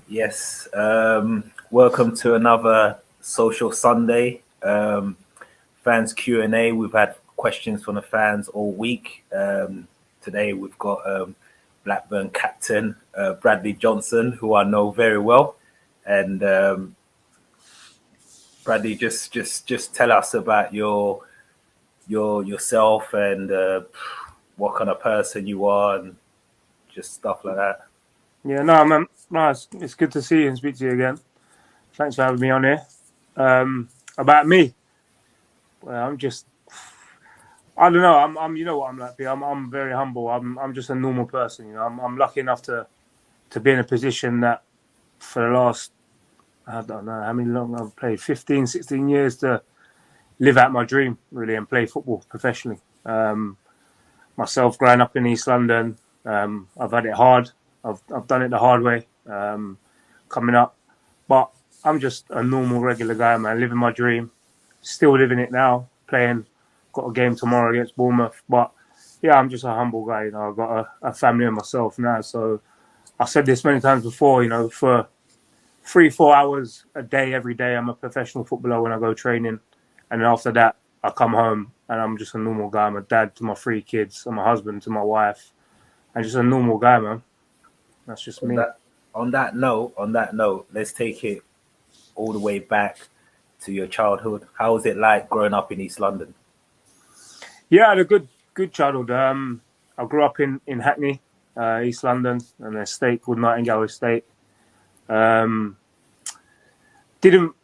Yes. Welcome to another Social Sunday. Fans Q&A. We've had questions from the fans all week. Today we've got Blackburn captain Bradley Johnson, who I know very well. And Bradley, just tell us about yourself and what kind of person you are, and just stuff like that. Yeah, no, man, no, it's good to see you and speak to you again. Thanks for having me on here. About me, well, I don't know, you know what I'm like. I'm very humble. I'm just a normal person. I'm lucky enough to be in a position that for the last, I don't know how many long I've played, 15, 16 years to live out my dream really and play football professionally. Myself growing up in East London, I've had it hard. I've done it the hard way. Coming up. But I'm just a normal, regular guy, man, living my dream. Still living it now, playing. Got a game tomorrow against Bournemouth. But yeah, I'm just a humble guy. I've got a family and myself now. So I've said this many times before, for 3-4 hours a day, every day, I'm a professional footballer when I go training. And then after that, I come home and I'm just a normal guy. I'm a dad to my 3 kids. I'm a husband to my wife. I'm just a normal guy, man. That's just On me. that on that note, let's take it all the way back to your childhood. How was it like growing up in East London? Yeah, I had a good childhood. I grew up in Hackney, East London, an estate called Nightingale Estate. Um, didn't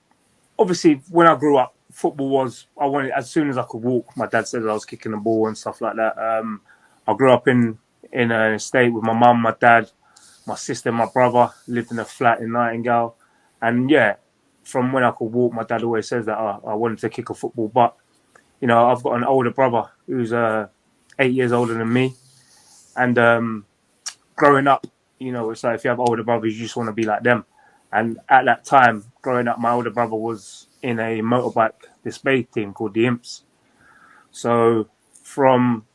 Obviously when I grew up, football was I wanted as soon as I could walk. My dad said that I was kicking the ball and stuff like that. I grew up in an estate with my mum, my dad, my sister, my brother. Lived in a flat in Nightingale, and yeah, from when I could walk, my dad always says that I wanted to kick a football, but I've got an older brother who's 8 years older than me. And growing up, it's like if you have older brothers, you just want to be like them. And at that time, growing up, my older brother was in a motorbike display team called the Imps. So from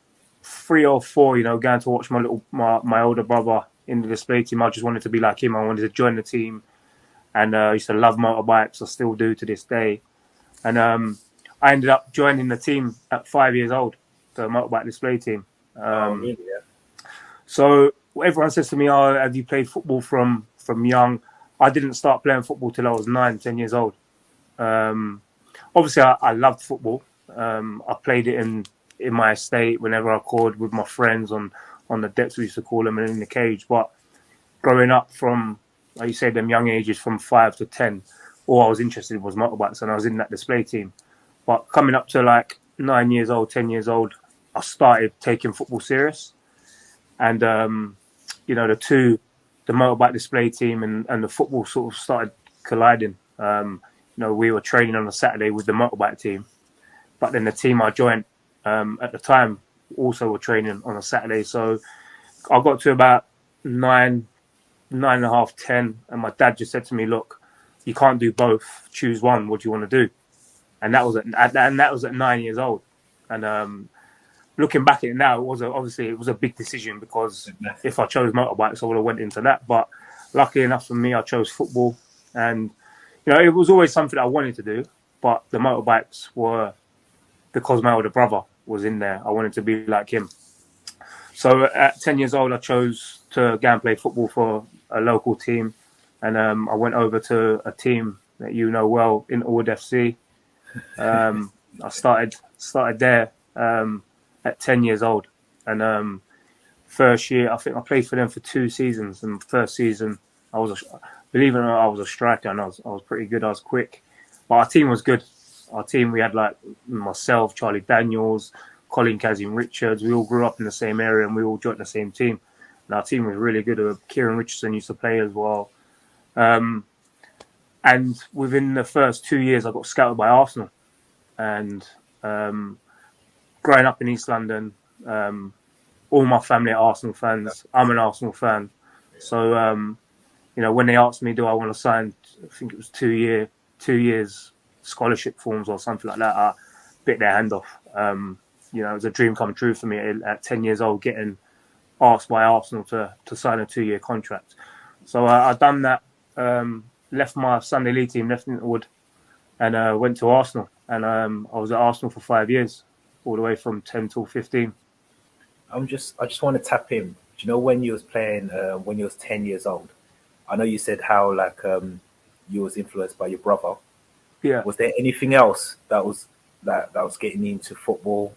3 or 4, going to watch my older brother in the display team, I just wanted to be like him. I wanted to join the team, and I used to love motorbikes. I still do to this day. And I ended up joining the team at 5 years old, the motorbike display team. Oh, really? Yeah. So everyone says to me, "Oh, have you played football from young?" I didn't start playing football till I was 9, 10 years old. Um, Obviously, I loved football. I played it in my estate whenever I could with my friends on the decks, we used to call them, and in the cage. But growing up from, like you say, them young ages from 5 to 10, all I was interested in was motorbikes, and I was in that display team. But coming up to like 9 years old, 10 years old, I started taking football serious. And the motorbike display team and the football sort of started colliding. We were training on a Saturday with the motorbike team, but then the team I joined at the time also were training on a Saturday. So I got to about 9, 9 and a half, 10, and my dad just said to me, "Look, you can't do both. Choose one. What do you want to do?" And that was at 9 years old. And looking back at it now, obviously it was a big decision, because if I chose motorbikes, I would have went into that. But luckily enough for me, I chose football, and it was always something I wanted to do. But the motorbikes were because my older brother was in there. I wanted to be like him. So at 10 years old, I chose to go and play football for a local team, and I went over to a team that you know well, in Ord FC. I started there at 10 years old, and first year I think I played for them for 2 seasons. And first season, believe it or not, I was a striker, and I was pretty good. I was quick, but our team was good. Our team, we had like myself, Charlie Daniels, Colin Kazim Richards. We all grew up in the same area, and we all joined the same team. And our team was really good. Kieran Richardson used to play as well. And within the first 2 years, I got scouted by Arsenal. And growing up in East London, all my family are Arsenal fans. I'm an Arsenal fan. So, when they asked me, do I want to sign, I think it was 2 years scholarship forms or something like that, I bit their hand off. It was a dream come true for me at 10 years old, getting asked by Arsenal to sign a 2-year contract. So I done that left my Sunday league team, left Wood, and went to Arsenal. And I was at Arsenal for 5 years, all the way from 10 till 15. I just want to tap in. Do you know when you was playing when you was 10 years old? I know you said how like you was influenced by your brother. Yeah. Was there anything else that was getting you into football?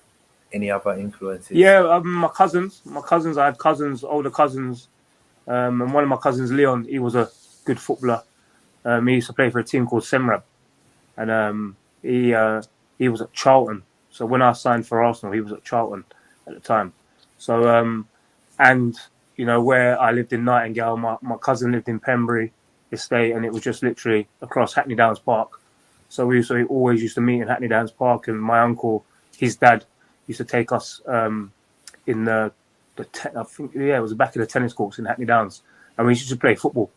Any other influences? Yeah, my cousins. I had cousins, older cousins, and one of my cousins, Leon, he was a good footballer. He used to play for a team called Semrab, and he was at Charlton. So when I signed for Arsenal, he was at Charlton at the time. So and you know where I lived in Nightingale, my cousin lived in Pembury Estate, and it was just literally across Hackney Downs Park. So we always used to meet in Hackney Downs Park, and my uncle, his dad, used to take us in the I think it was the back of the tennis courts in Hackney Downs, and we used to play football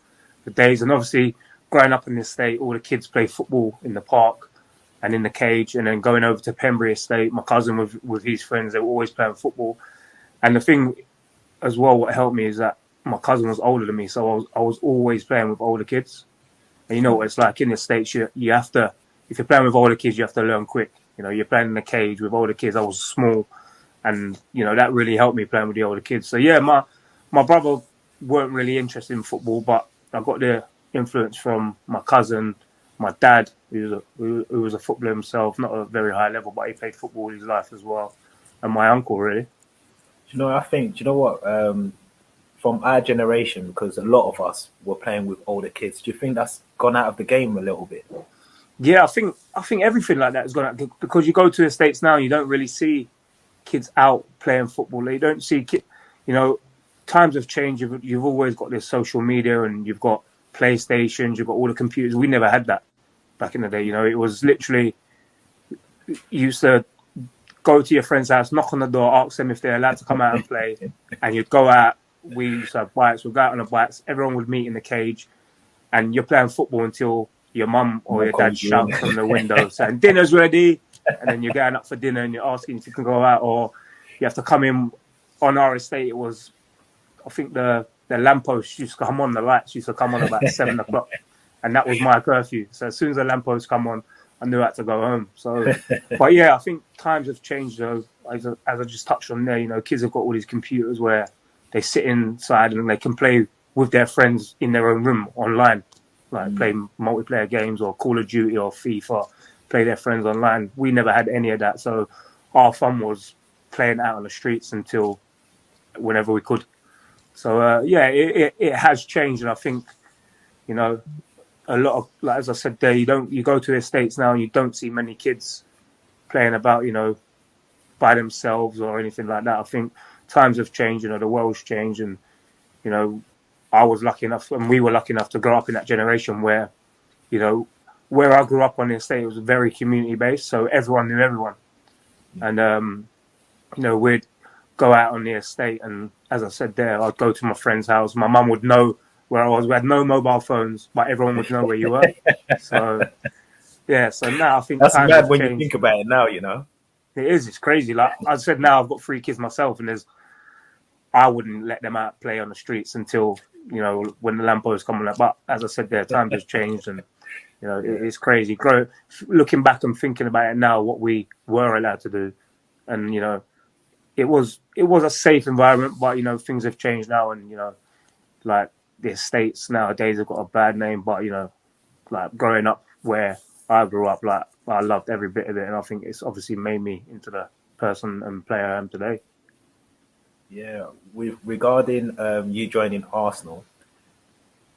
for days. And obviously, growing up in the estate, all the kids play football in the park and in the cage, and then going over to Pembury Estate, my cousin with his friends, they were always playing football. And the thing as well, what helped me is that my cousin was older than me, so I was always playing with older kids. And you know what it's like in the States, you have to, if you're playing with older kids, you have to learn quick. You know, you're playing in the cage with older kids. I was small, and you know that really helped me playing with the older kids. So yeah, my brother weren't really interested in football, but I got the influence from my cousin, my dad, who was a footballer himself, not a very high level, but he played football all his life as well, and my uncle really. Do you know? Do you know what? From our generation, because a lot of us were playing with older kids. Do you think that's gone out of the game a little bit? Yeah, I think everything like that has gone out, because you go to the States now, you don't really see kids out playing football. You don't see times have changed. You've always got this social media, and you've got PlayStations, you've got all the computers. We never had that back in the day. You know, it was literally, you used to go to your friend's house, knock on the door, ask them if they're allowed to come out and play, and you'd go out. We used to have bikes. We'd go out on the bikes. Everyone would meet in the cage, and you're playing football until your mum or your dad shouts from the window saying dinner's ready, and then you're going up for dinner and you're asking if you can go out, or you have to come in. On our estate, it was, I think the lamppost used to come on, the lights used to come on about 7 o'clock, and that was my curfew. So as soon as the lamppost come on, I knew I had to go home. So, but yeah, I think times have changed though. As I just touched on there, you know, kids have got all these computers where they sit inside and they can play with their friends in their own room online, like play multiplayer games or Call of Duty or FIFA, play their friends online. We never had any of that. So our fun was playing out on the streets until whenever we could. So yeah, it has changed, and I think, you know, a lot of, like as I said there, you go to the States now and you don't see many kids playing about, you know, by themselves or anything like that. I think times have changed, you know, the world's changed, and you know, I was lucky enough, and we were lucky enough to grow up in that generation where, you know, where I grew up on the estate, it was very community based, so everyone knew everyone, and you know, we'd go out on the estate, and as I said there, I'd go to my friend's house. My mum would know where I was. We had no mobile phones, but everyone would know where you were. So yeah, so now I think that's times mad have when changed. you think about it now, you know. It is. It's crazy. Like I said, now I've got 3 kids myself, and I wouldn't let them out play on the streets until, you know, when the lampposts come on. But as I said, there times has changed, and you know, it's crazy. Looking back and thinking about it now, what we were allowed to do, and you know, it was a safe environment. But you know, things have changed now, and you know, like the estates nowadays have got a bad name. But you know, like growing up where I grew up, like I loved every bit of it, and I think it's obviously made me into the person and player I am today. Yeah, regarding you joining Arsenal,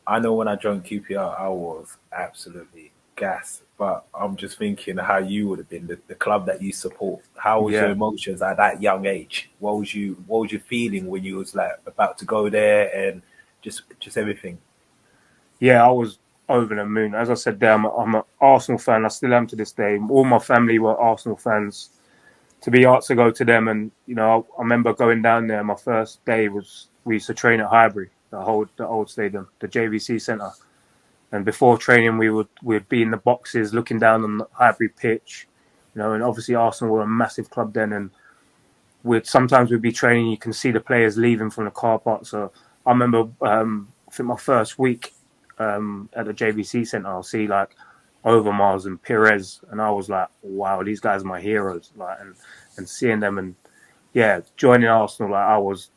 I know when I joined QPR, I was absolutely gassed. But I'm just thinking how you would have been, the club that you support. How was your emotions at that young age? What was you feeling when you was like about to go there, and just everything? Yeah, I was over the moon. As I said there, I'm an Arsenal fan. I still am to this day. All my family were Arsenal fans. To be asked to go to them, and you know, I remember going down there. My first day was, we used to train at Highbury, the old stadium, the JVC Centre. And before training, we'd be in the boxes looking down on the Highbury pitch, you know. And obviously, Arsenal were a massive club then, and sometimes we'd be training. You can see the players leaving from the car park. So I remember, I think my first week at the JVC Centre, I'll see like Overmars and Pires, and I was like, wow, these guys are my heroes. Like, and seeing them, and yeah, joining Arsenal, like I was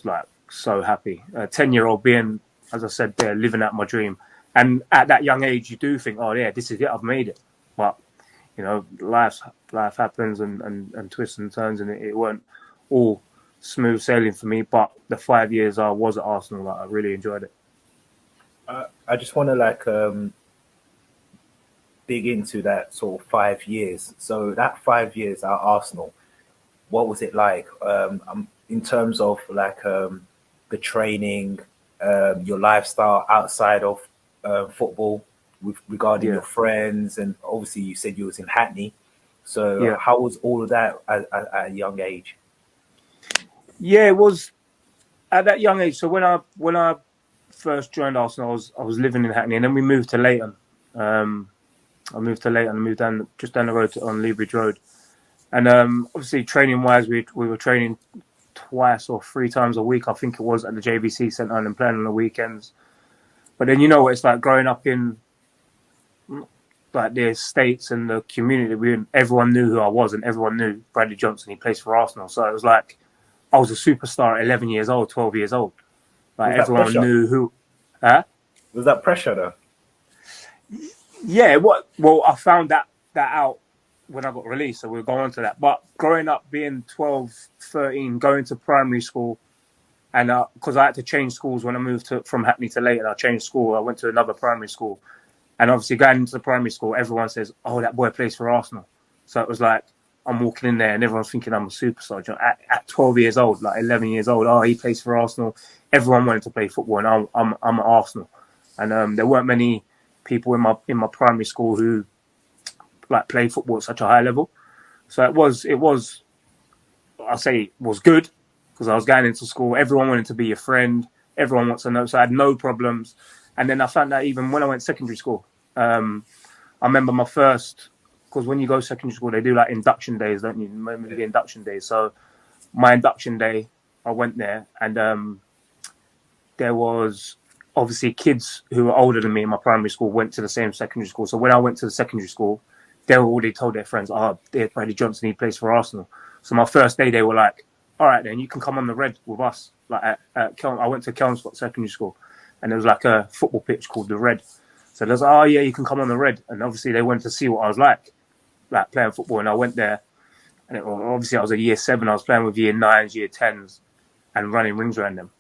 like so happy. 10-year-old being, as I said, there living out my dream, and at that young age, you do think, oh yeah, this is it, I've made it. But you know, life happens and twists and turns, and it weren't all smooth sailing for me. But the 5 years I was at Arsenal, like, I really enjoyed it. I just want to dig into that sort of 5 years. So that 5 years at Arsenal, what was it like? In terms of the training, your lifestyle outside of football, with regarding your friends, and obviously you said you was in Hackney. So how was all of that at a young age? Yeah, it was at that young age. So when I first joined Arsenal, I was living in Hackney, and then we moved to Leighton. I moved to Leighton, moved just down the road on Lea Bridge Road. And obviously, training-wise, we were training twice or 3 times a week, I think it was, at the JVC Centre, and then playing on the weekends. But then you know what it's like growing up in like the estates and the community. Everyone knew who I was, and everyone knew Bradley Johnson. He plays for Arsenal, so it was like I was a superstar at 11 years old, 12 years old. Like everyone knew who. Was that pressure though? Yeah, well, I found that out when I got released, so we'll go on to that. But growing up, being 12, 13, going to primary school, and because I had to change schools when I moved from Hackney to Leighton, I changed school. I went to another primary school. And obviously going into the primary school, everyone says, oh, that boy plays for Arsenal. So it was like, I'm walking in there and everyone's thinking I'm a superstar. You know, at 12 years old, like 11 years old, oh, he plays for Arsenal. Everyone wanted to play football, and I'm at Arsenal. And there weren't many people in my primary school who like played football at such a high level. So it was I say it was good, because I was going into school. Everyone wanted to be your friend. Everyone wants to know. So I had no problems. And then I found out even when I went to secondary school, I remember my first, because when you go to secondary school, they do like induction days, don't you? Remember the induction days. So my induction day, I went there, and there was obviously kids who were older than me in my primary school went to the same secondary school. So when I went to the secondary school, they were already told their friends, oh, there's Bradley Johnson, he plays for Arsenal. So my first day, they were like, all right, then you can come on the Red with us. Like at I went to Kelmscott Secondary School, and there was like a football pitch called the Red. So they was like, oh yeah, you can come on the Red. And obviously they went to see what I was like playing football. And I went there, and obviously I was a year 7. I was playing with year 9s, year 10s, and running rings around them.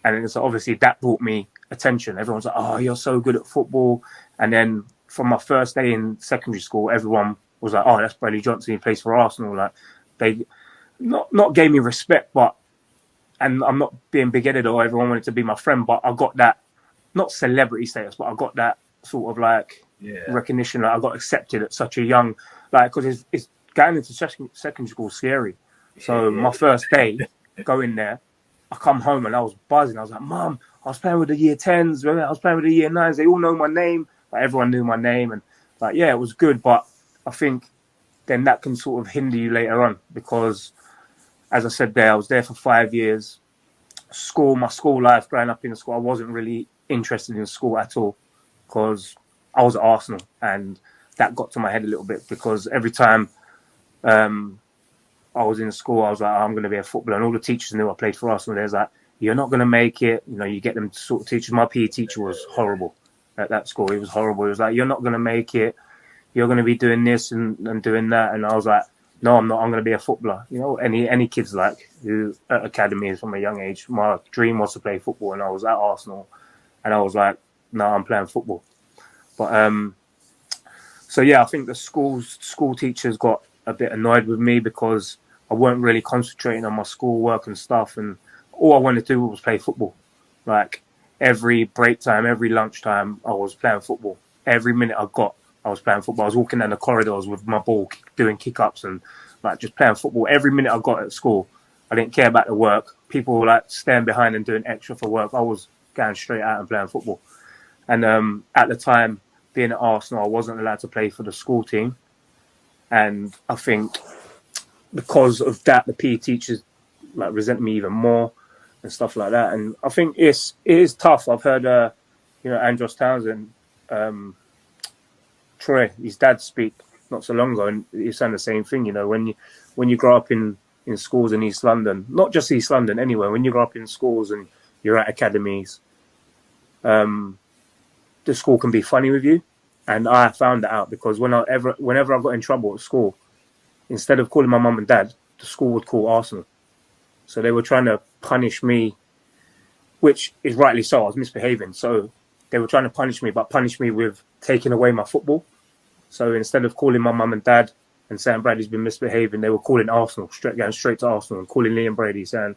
And so obviously that brought me attention. Everyone's like, oh, you're so good at football. And then from my first day in secondary school, everyone was like, oh, that's Bradley Johnson, he plays for Arsenal. Like, they not gave me respect, but, and I'm not being big-headed or everyone wanted to be my friend, but I got that, not celebrity status, but I got that sort of like recognition. Like I got accepted at such a young, like, because it's going into secondary school scary. So my first day going there, I come home and I was buzzing. I was like, Mum, I was playing with the year 10s. I was playing with the year 9s. They all know my name. Like, everyone knew my name. And like, yeah, it was good. But I think then that can sort of hinder you later on, because, as I said there, I was there for 5 years. My school life, growing up in the school, I wasn't really interested in school at all, because I was at Arsenal, and that got to my head a little bit, because every time I was in school, I was like, I'm going to be a footballer. And all the teachers knew I played for Arsenal. They was like, you're not going to make it. You know, you get them sort of teachers. My PE teacher was horrible at that school. He was horrible. He was like, you're not going to make it. You're going to be doing this and doing that. And I was like, no, I'm not. I'm going to be a footballer. You know, any kids like who at academies from a young age, my dream was to play football. And I was at Arsenal, and I was like, no, I'm playing football. But so yeah, I think the school teachers got a bit annoyed with me, because I weren't really concentrating on my schoolwork and stuff, and all I wanted to do was play football. Like every break time, every lunchtime, I was playing football. Every minute I got, I was playing football. I was walking down the corridors with my ball, doing kick-ups and like just playing football. Every minute I got at school, I didn't care about the work. People were like staying behind and doing extra for work. I was going straight out and playing football. And at the time, being at Arsenal, I wasn't allowed to play for the school team. And I think because of that, the PE teachers like resent me even more and stuff like that. And I think it is tough. I've heard Andros Townsend, Troy, his dad speak not so long ago, and he's saying the same thing. When you grow up in schools in East London, not just East London, anywhere, when you grow up in schools and you're at academies, the school can be funny with you. And I found that out because whenever I got in trouble at school, instead of calling my mum and dad, the school would call Arsenal. So they were trying to punish me, which is rightly so. I was misbehaving. So they were trying to punish me, but punish me with taking away my football. So instead of calling my mum and dad and saying Bradley's been misbehaving, they were calling Arsenal, going straight to Arsenal and calling Liam Brady, saying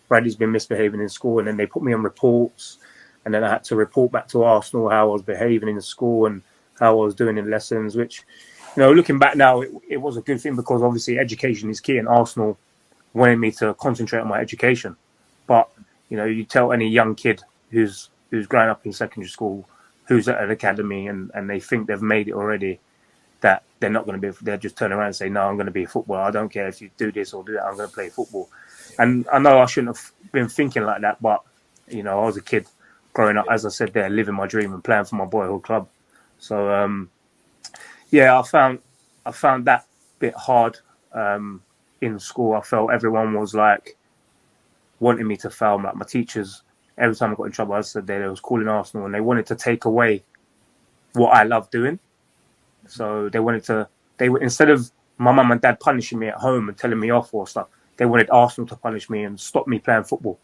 Bradley's been misbehaving in school. And then they put me on reports. And then I had to report back to Arsenal how I was behaving in school and how I was doing in lessons, which, looking back now, it was a good thing because obviously education is key and Arsenal wanted me to concentrate on my education. But, you tell any young kid who's growing up in secondary school, who's at an academy and they think they've made it already, that they're not going to be, they'll just turn around and say, no, I'm going to be a footballer. I don't care if you do this or do that, I'm going to play football. And I know I shouldn't have been thinking like that, but, I was a kid growing up, as I said there, living my dream and playing for my boyhood club. So, I found that bit hard in school. I felt everyone was like wanting me to fail. Like my teachers, every time I got in trouble, as I said, they was calling Arsenal and they wanted to take away what I love doing. So they instead of my mum and dad punishing me at home and telling me off or stuff, they wanted Arsenal to punish me and stop me playing football.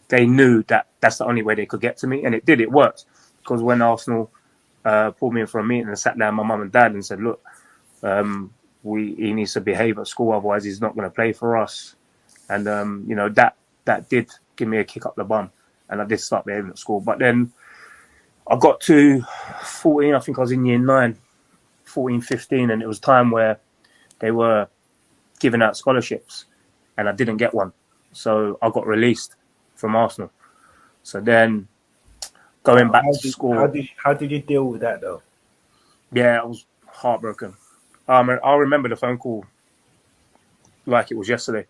They knew that that's the only way they could get to me, and it worked. Because when Arsenal pulled me in for a meeting and sat down my mum and dad and said, look, he needs to behave at school, otherwise he's not going to play for us. And, that did give me a kick up the bum. And I did start behaving at school. But then I got to 14, I think I was in year 9, 14, 15, and it was time where they were giving out scholarships and I didn't get one. So I got released from Arsenal. So then going back to school. How did you deal with that though? Yeah, I was heartbroken. I remember the phone call like it was yesterday.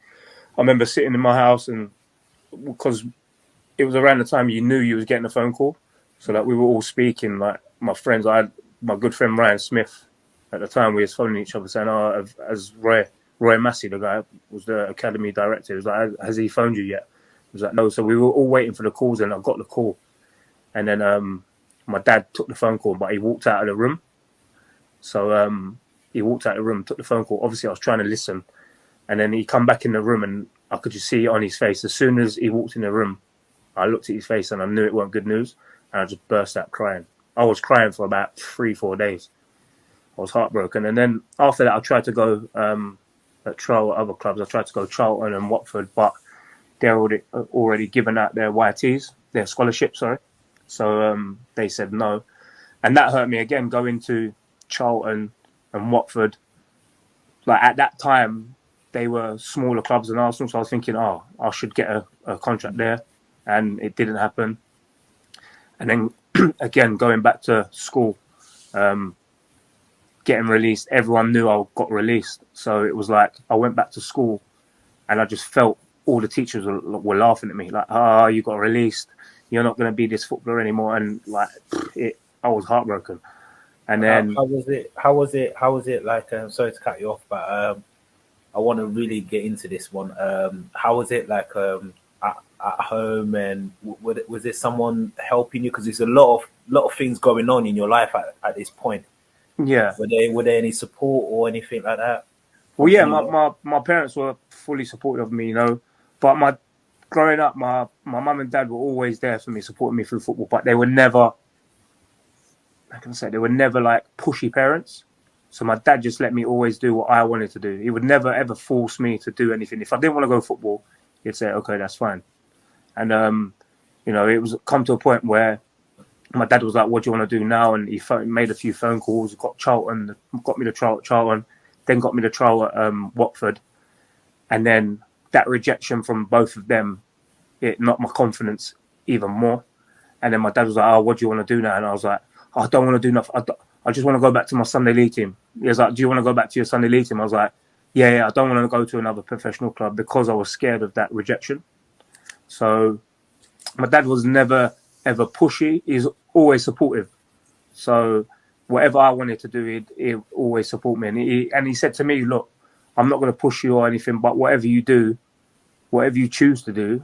I remember sitting in my house, and because it was around the time you knew you was getting a phone call, so that we were all speaking, like my friends. I had my good friend Ryan Smith at the time. We was phoning each other saying, "Oh, as Roy Massey, the guy was the academy director, he was like, has he phoned you yet?" I was like, no. So we were all waiting for the calls, and I got the call. And then my dad took the phone call, but he walked out of the room. So he walked out of the room, took the phone call. Obviously, I was trying to listen. And then he come back in the room, and I could just see it on his face. As soon as he walked in the room, I looked at his face, and I knew it weren't good news. And I just burst out crying. I was crying for about 3-4 days. I was heartbroken. And then after that, I tried to go at trial at other clubs. I tried to go Charlton and Watford, but they're already given out their YTs, their scholarships, sorry. So they said no. And that hurt me again, going to Charlton and Watford. Like at that time, they were smaller clubs than Arsenal. So I was thinking, I should get a contract there. And it didn't happen. And then again, going back to school, getting released, everyone knew I got released. So it was like I went back to school and I just felt all the teachers were laughing at me. Like, you got released. You're not going to be this footballer anymore. And like, I was heartbroken. And then how was it like, sorry to cut you off, but I want to really get into this one. How was it like at home, and was there someone helping you? Because there's a lot of things going on in your life at this point. Yeah. Were there any support or anything like that? Well, yeah, my parents were fully supportive of me, But growing up, my mum and dad were always there for me, supporting me through football. But they were never, like pushy parents. So my dad just let me always do what I wanted to do. He would never ever force me to do anything. If I didn't want to go football, he'd say, "Okay, that's fine." And it was come to a point where my dad was like, "What do you want to do now?" And he made a few phone calls, got me the trial at Charlton, then got me the trial at Watford, and then that rejection from both of them, it knocked my confidence even more. And then my dad was like, "Oh, what do you want to do now?" And I was like, "I don't want to do nothing. I just want to go back to my Sunday league team." He was like, "Do you want to go back to your Sunday league team?" I was like, yeah, I don't want to go to another professional club, because I was scared of that rejection. So my dad was never ever pushy. He's always supportive. So whatever I wanted to do, he'd always support me. And he said to me, look, I'm not going to push you or anything, but whatever you do, whatever you choose to do,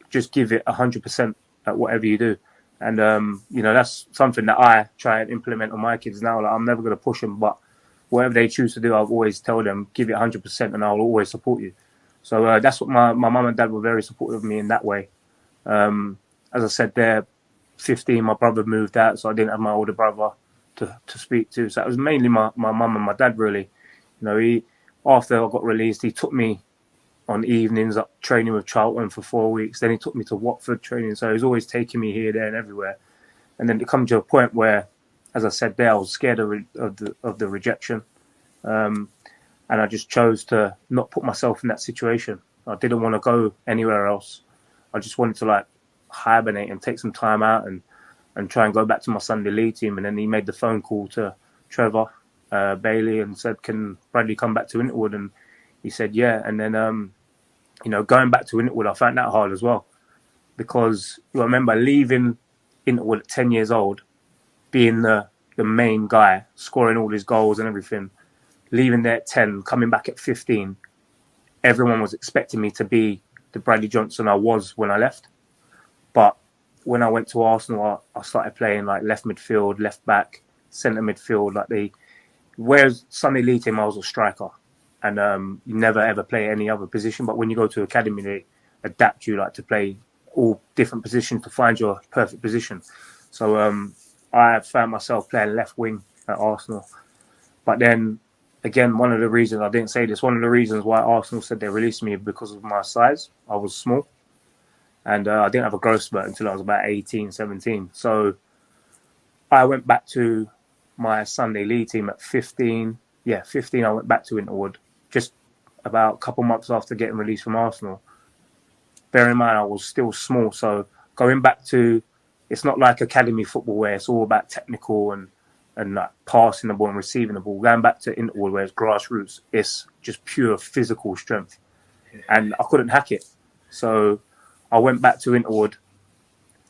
just give it 100% at whatever you do. And, that's something that I try and implement on my kids now. Like, I'm never going to push them, but whatever they choose to do, I've always told them, give it 100% and I'll always support you. So that's what my mum and dad were very supportive of me in that way. As I said, they're 15, my brother moved out, so I didn't have my older brother to speak to. So it was mainly my mum and my dad, really. After I got released, he took me on evenings up training with Charlton for 4 weeks. Then he took me to Watford training. So he was always taking me here, there and everywhere. And then it come to a point where, as I said there, I was scared of the rejection. And I just chose to not put myself in that situation. I didn't want to go anywhere else. I just wanted to hibernate and take some time out and try and go back to my Sunday league team. And then he made the phone call to Trevor Bailey and said, can Bradley come back to Interwood? And he said, yeah. And then, going back to Interwood, I found that hard as well. Because I remember leaving Interwood at 10 years old, being the main guy, scoring all his goals and everything, leaving there at 10, coming back at 15. Everyone was expecting me to be the Bradley Johnson I was when I left. But when I went to Arsenal, I started playing left midfield, left back, centre midfield. Whereas Sunday league team, I was a striker. And you never ever play any other position. But when you go to academy, they adapt you to play all different positions to find your perfect position. So I found myself playing left wing at Arsenal. But then, again, one of the reasons, I didn't say this, one of the reasons why Arsenal said they released me because of my size. I was small. And I didn't have a growth spurt until I was about 18, 17. So I went back to my Sunday league team at 15. Yeah, 15, I went back to Interwood just about a couple months after getting released from Arsenal. Bear in mind, I was still small. So going back to, it's not like academy football where it's all about technical and passing the ball and receiving the ball. Going back to Interwood where it's grassroots, it's just pure physical strength. And I couldn't hack it. So I went back to Interwood,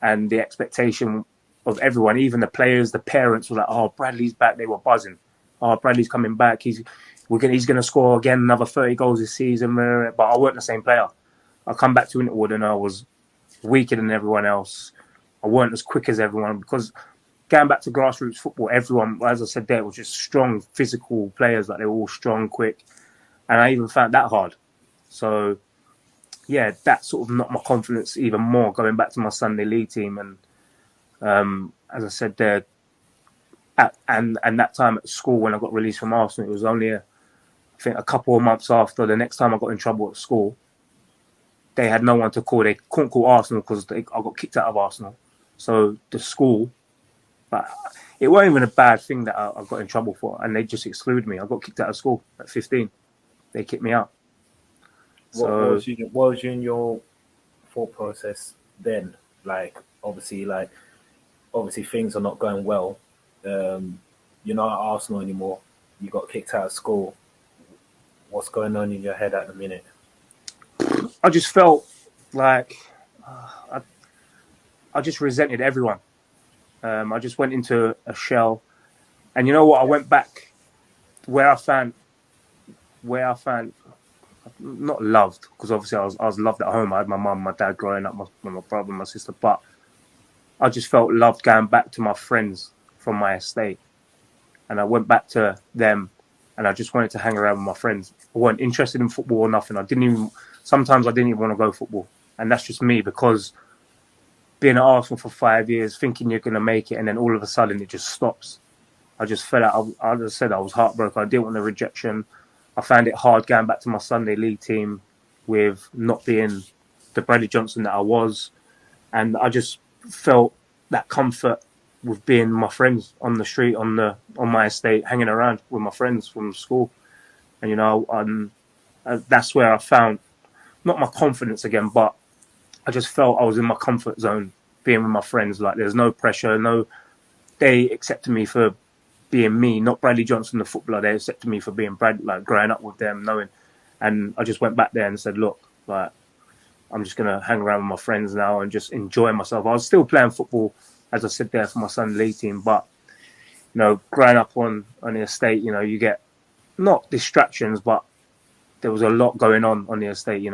and the expectation of everyone, even the players, the parents, were like, "Oh, Bradley's back." They were buzzing. "Oh, Bradley's coming back. He's going to score again, another 30 goals this season." But I weren't the same player. I come back to Interwood and I was weaker than everyone else. I weren't as quick as everyone because going back to grassroots football, everyone, as I said, there was just strong physical players. They were all strong, quick, and I even found that hard. So. Yeah, that sort of knocked my confidence even more going back to my Sunday league team. And as I said there, and that time at school when I got released from Arsenal, it was only, I think, a couple of months after the next time I got in trouble at school. They had no one to call. They couldn't call Arsenal because I got kicked out of Arsenal. So the school, but it wasn't even a bad thing that I got in trouble for. And they just excluded me. I got kicked out of school at 15. They kicked me out. What was in your thought process then? Obviously things are not going well. You're not at Arsenal anymore. You got kicked out of school. What's going on in your head at the minute? I just felt like I just resented everyone. I just went into a shell, and you know what? I went back where I found not loved, because obviously I was loved at home. I had my mum, my dad growing up, my brother, my sister, but I just felt loved going back to my friends from my estate. And I went back to them and I just wanted to hang around with my friends. I wasn't interested in football or nothing. Sometimes I didn't even want to go football. And that's just me, because being at Arsenal for 5 years, thinking you're going to make it, and then all of a sudden it just stops. I just fell out. As I said, I was heartbroken. I didn't want the rejection. I found it hard going back to my Sunday league team with not being the Bradley Johnson that I was. And I just felt that comfort with being my friends on the street, on my estate, hanging around with my friends from school. And, that's where I found, not my confidence again, but I just felt I was in my comfort zone, being with my friends. There's no pressure, they accepted me for being me, not Bradley Johnson, the footballer. They accepted me for being Brad, growing up with them, knowing. And I just went back there and said, look, I'm just going to hang around with my friends now and just enjoy myself. I was still playing football, as I said there, for my Sunday league team. But, growing up on the estate, you get not distractions, but there was a lot going on the estate.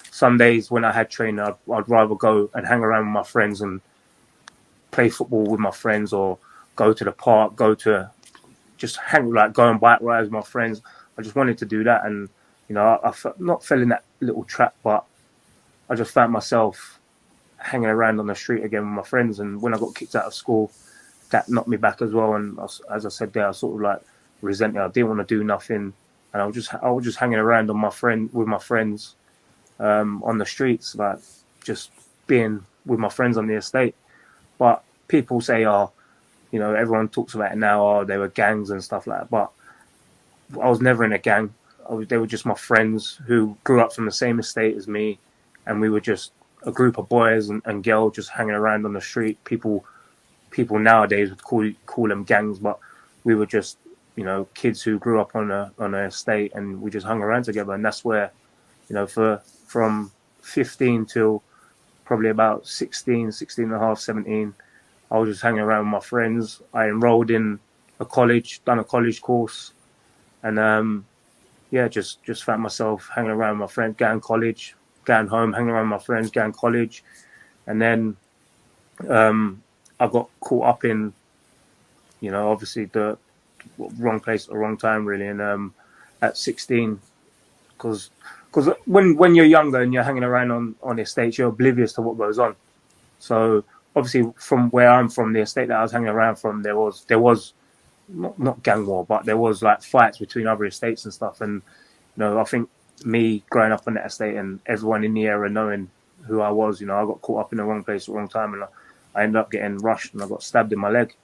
Some days when I had training, I'd rather go and hang around with my friends and play football with my friends, or go to the park, just go on bike rides with my friends. I just wanted to do that. And, I not fell in that little trap, but I just found myself hanging around on the street again with my friends. And when I got kicked out of school, that knocked me back as well. And as I said there, I sort of like resented it. I didn't want to do nothing. And I was just hanging around with my friends on the streets, like just being with my friends on the estate. But people say, everyone talks about it now, they were gangs and stuff like that. But I was never in a gang. They were just my friends who grew up from the same estate as me. And we were just a group of boys and girls just hanging around on the street. People nowadays would call them gangs, but we were just, kids who grew up on an estate, and we just hung around together. And that's where, from 15 till probably about 16 and a half, 17, I was just hanging around with my friends. I enrolled in a college, done a college course, and just found myself hanging around with my friends, going to college, going home, hanging around with my friends, going to college. And then I got caught up in, obviously the wrong place at the wrong time, really. And at 16, because when you're younger and you're hanging around on the estates, you're oblivious to what goes on. So obviously from where I'm from, the estate that I was hanging around from, there was not gang war, but there was like fights between other estates and stuff. And I think me growing up on that estate and everyone in the area knowing who I was, I got caught up in the wrong place at the wrong time, and I ended up getting rushed and I got stabbed in my leg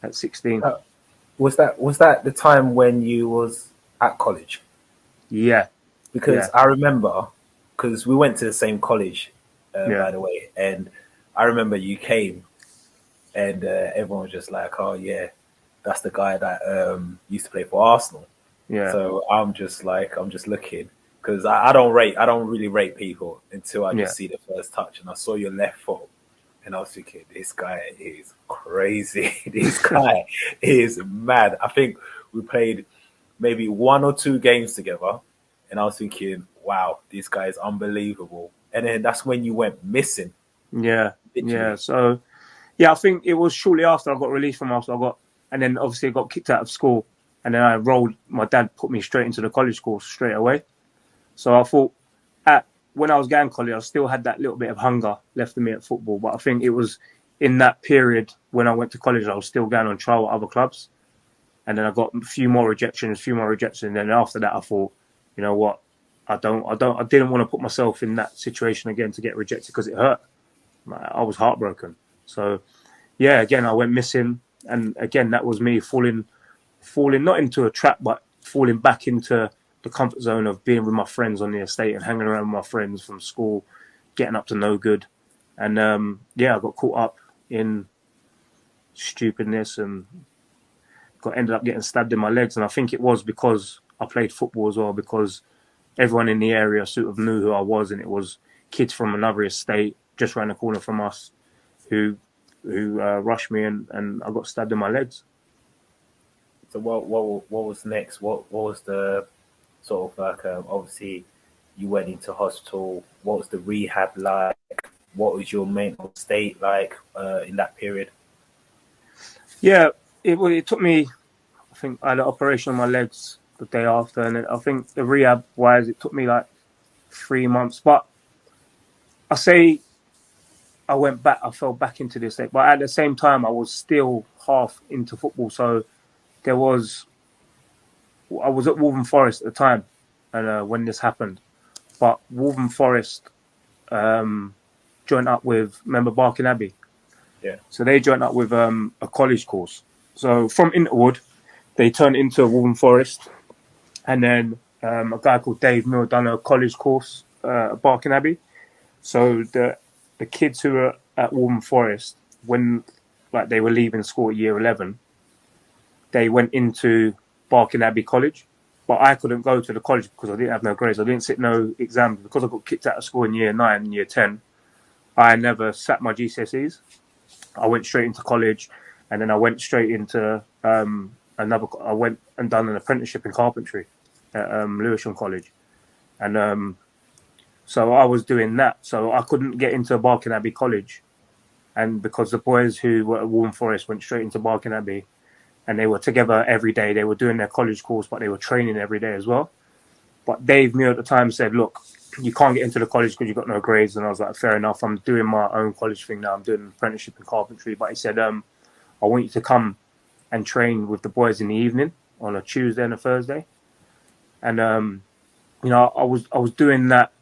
at 16. Was that the time when you was at college? Yeah. Because I remember, because we went to the same college, by the way, and I remember you came, and everyone was just like, "Oh yeah, that's the guy that used to play for Arsenal." Yeah. So I'm just looking, because I don't really rate people until I just see the first touch, and I saw your left foot, and I was thinking, this guy is crazy. This guy is mad. I think we played maybe 1 or 2 games together, and I was thinking, wow, this guy is unbelievable. And then that's when you went missing. Yeah. So, I think it was shortly after I got released from Arsenal. And then obviously I got kicked out of school, and then I enrolled. My dad put me straight into the college course straight away. So I thought, when I was going to college, I still had that little bit of hunger left in me at football. But I think it was in that period when I went to college, I was still going on trial at other clubs. And then I got a few more rejections. And then after that, I thought, you know what? I didn't want to put myself in that situation again to get rejected, because it hurt. I was heartbroken. So, again, I went missing. And again, that was me falling not into a trap, but falling back into the comfort zone of being with my friends on the estate and hanging around with my friends from school, getting up to no good. And I got caught up in stupidness and ended up getting stabbed in my legs. And I think it was because I played football as well, because everyone in the area sort of knew who I was, and it was kids from another estate just around the corner from us who rushed me, and I got stabbed in my legs. So what was next? What was the sort of like, obviously you went into hospital. What was the rehab like? What was your mental state like in that period? Yeah, it took me, I think I had an operation on my legs the day after, and I think the rehab wise, it took me like 3 months. But I say I fell back into this state, but at the same time, I was still half into football. So I was at Waltham Forest at the time, and when this happened, but Waltham Forest joined up with, remember Barking Abbey? Yeah. So they joined up with a college course. So from Interwood, they turned into Waltham Forest, and then a guy called Dave Mill done a college course at Barking Abbey. So the kids who were at Waltham Forest, when they were leaving school at year 11, they went into Barking Abbey College. but I couldn't go to the college because I didn't have no grades. I didn't sit no exams because I got kicked out of school in year 9 and year 10. I never sat my GCSEs. I went straight into college, and then I went straight into I went and done an apprenticeship in carpentry at Lewisham College, and so I was doing that. So I couldn't get into Barking Abbey College, and because the boys who were at Waltham Forest went straight into Barking Abbey, and they were together every day. They were doing their college course, but they were training every day as well. But Dave Muir at the time said, "Look, you can't get into the college because you've got no grades." And I was like, "Fair enough. I'm doing my own college thing now. I'm doing an apprenticeship in carpentry." But he said, "I want you to come and train with the boys in the evening on a Tuesday and a Thursday." And I was doing that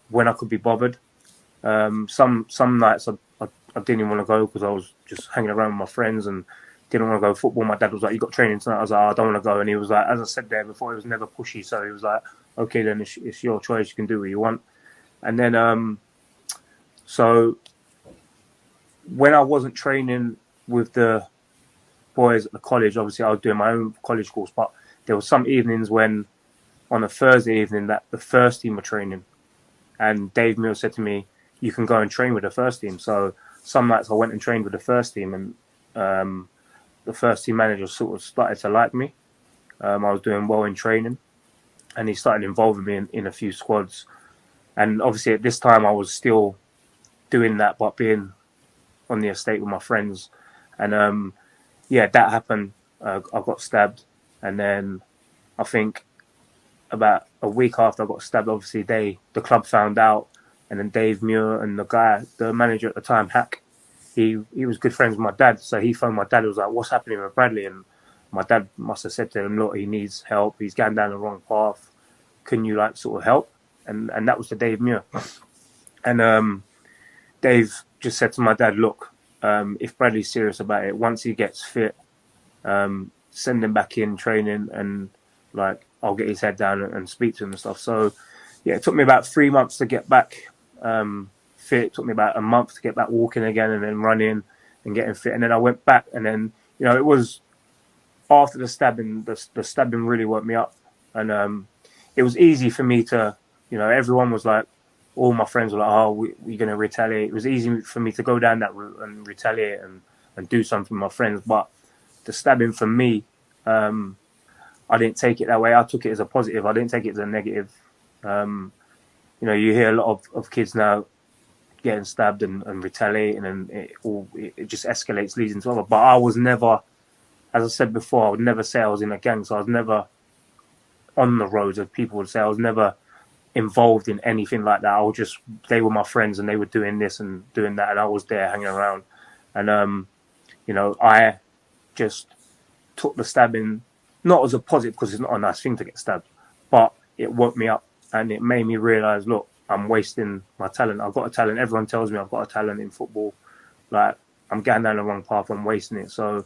when I could be bothered. Some nights I didn't even want to go because I was just hanging around with my friends and didn't want to go football. My dad was like, "You got training tonight?" I was like, "I don't want to go." And he was like, as I said there before, he was never pushy. So he was like, "Okay, then it's your choice. You can do what you want." And then, so when I wasn't training with the boys at the college, obviously I was doing my own college course, but there were some evenings when on a Thursday evening that the first team were training. And Dave Muir said to me, "You can go and train with the first team." So some nights I went and trained with the first team, and the first team manager sort of started to like me. I was doing well in training, and he started involving me in a few squads. And obviously at this time I was still doing that, but being on the estate with my friends. And that happened. I got stabbed, and then I think about a week after I got stabbed, obviously the club found out, and then Dave Muir and the manager at the time, Hack, he was good friends with my dad, so he phoned my dad. He was like, "What's happening with Bradley?" And my dad must have said to him, "Look, he needs help. He's going down the wrong path. Can you sort of help?" And that was to Dave Muir. And Dave just said to my dad, "Look, if Bradley's serious about it, once he gets fit, send him back in training, and I'll get his head down and speak to him and stuff." So yeah, it took me about 3 months to get back fit. It took me about a month to get back walking again, and then running and getting fit. And then I went back, and then it was after the stabbing. The stabbing really woke me up, and it was easy for me to, everyone was like, all my friends were like, "Oh, we're going to retaliate." It was easy for me to go down that route and retaliate and do something with my friends. But the stabbing for me, I didn't take it that way. I took it as a positive. I didn't take it as a negative. You hear a lot of kids now getting stabbed and retaliating, and it just escalates, leads into other. But I was never, as I said before, I would never say I was in a gang. So I was never on the roads, as people would say. I was never involved in anything like that. They were my friends, and they were doing this and doing that, and I was there hanging around. And I just took the stabbing not as a positive, because it's not a nice thing to get stabbed, but it woke me up, and it made me realise, look, I'm wasting my talent. I've got a talent. Everyone tells me I've got a talent in football. I'm going down the wrong path. I'm wasting it. So,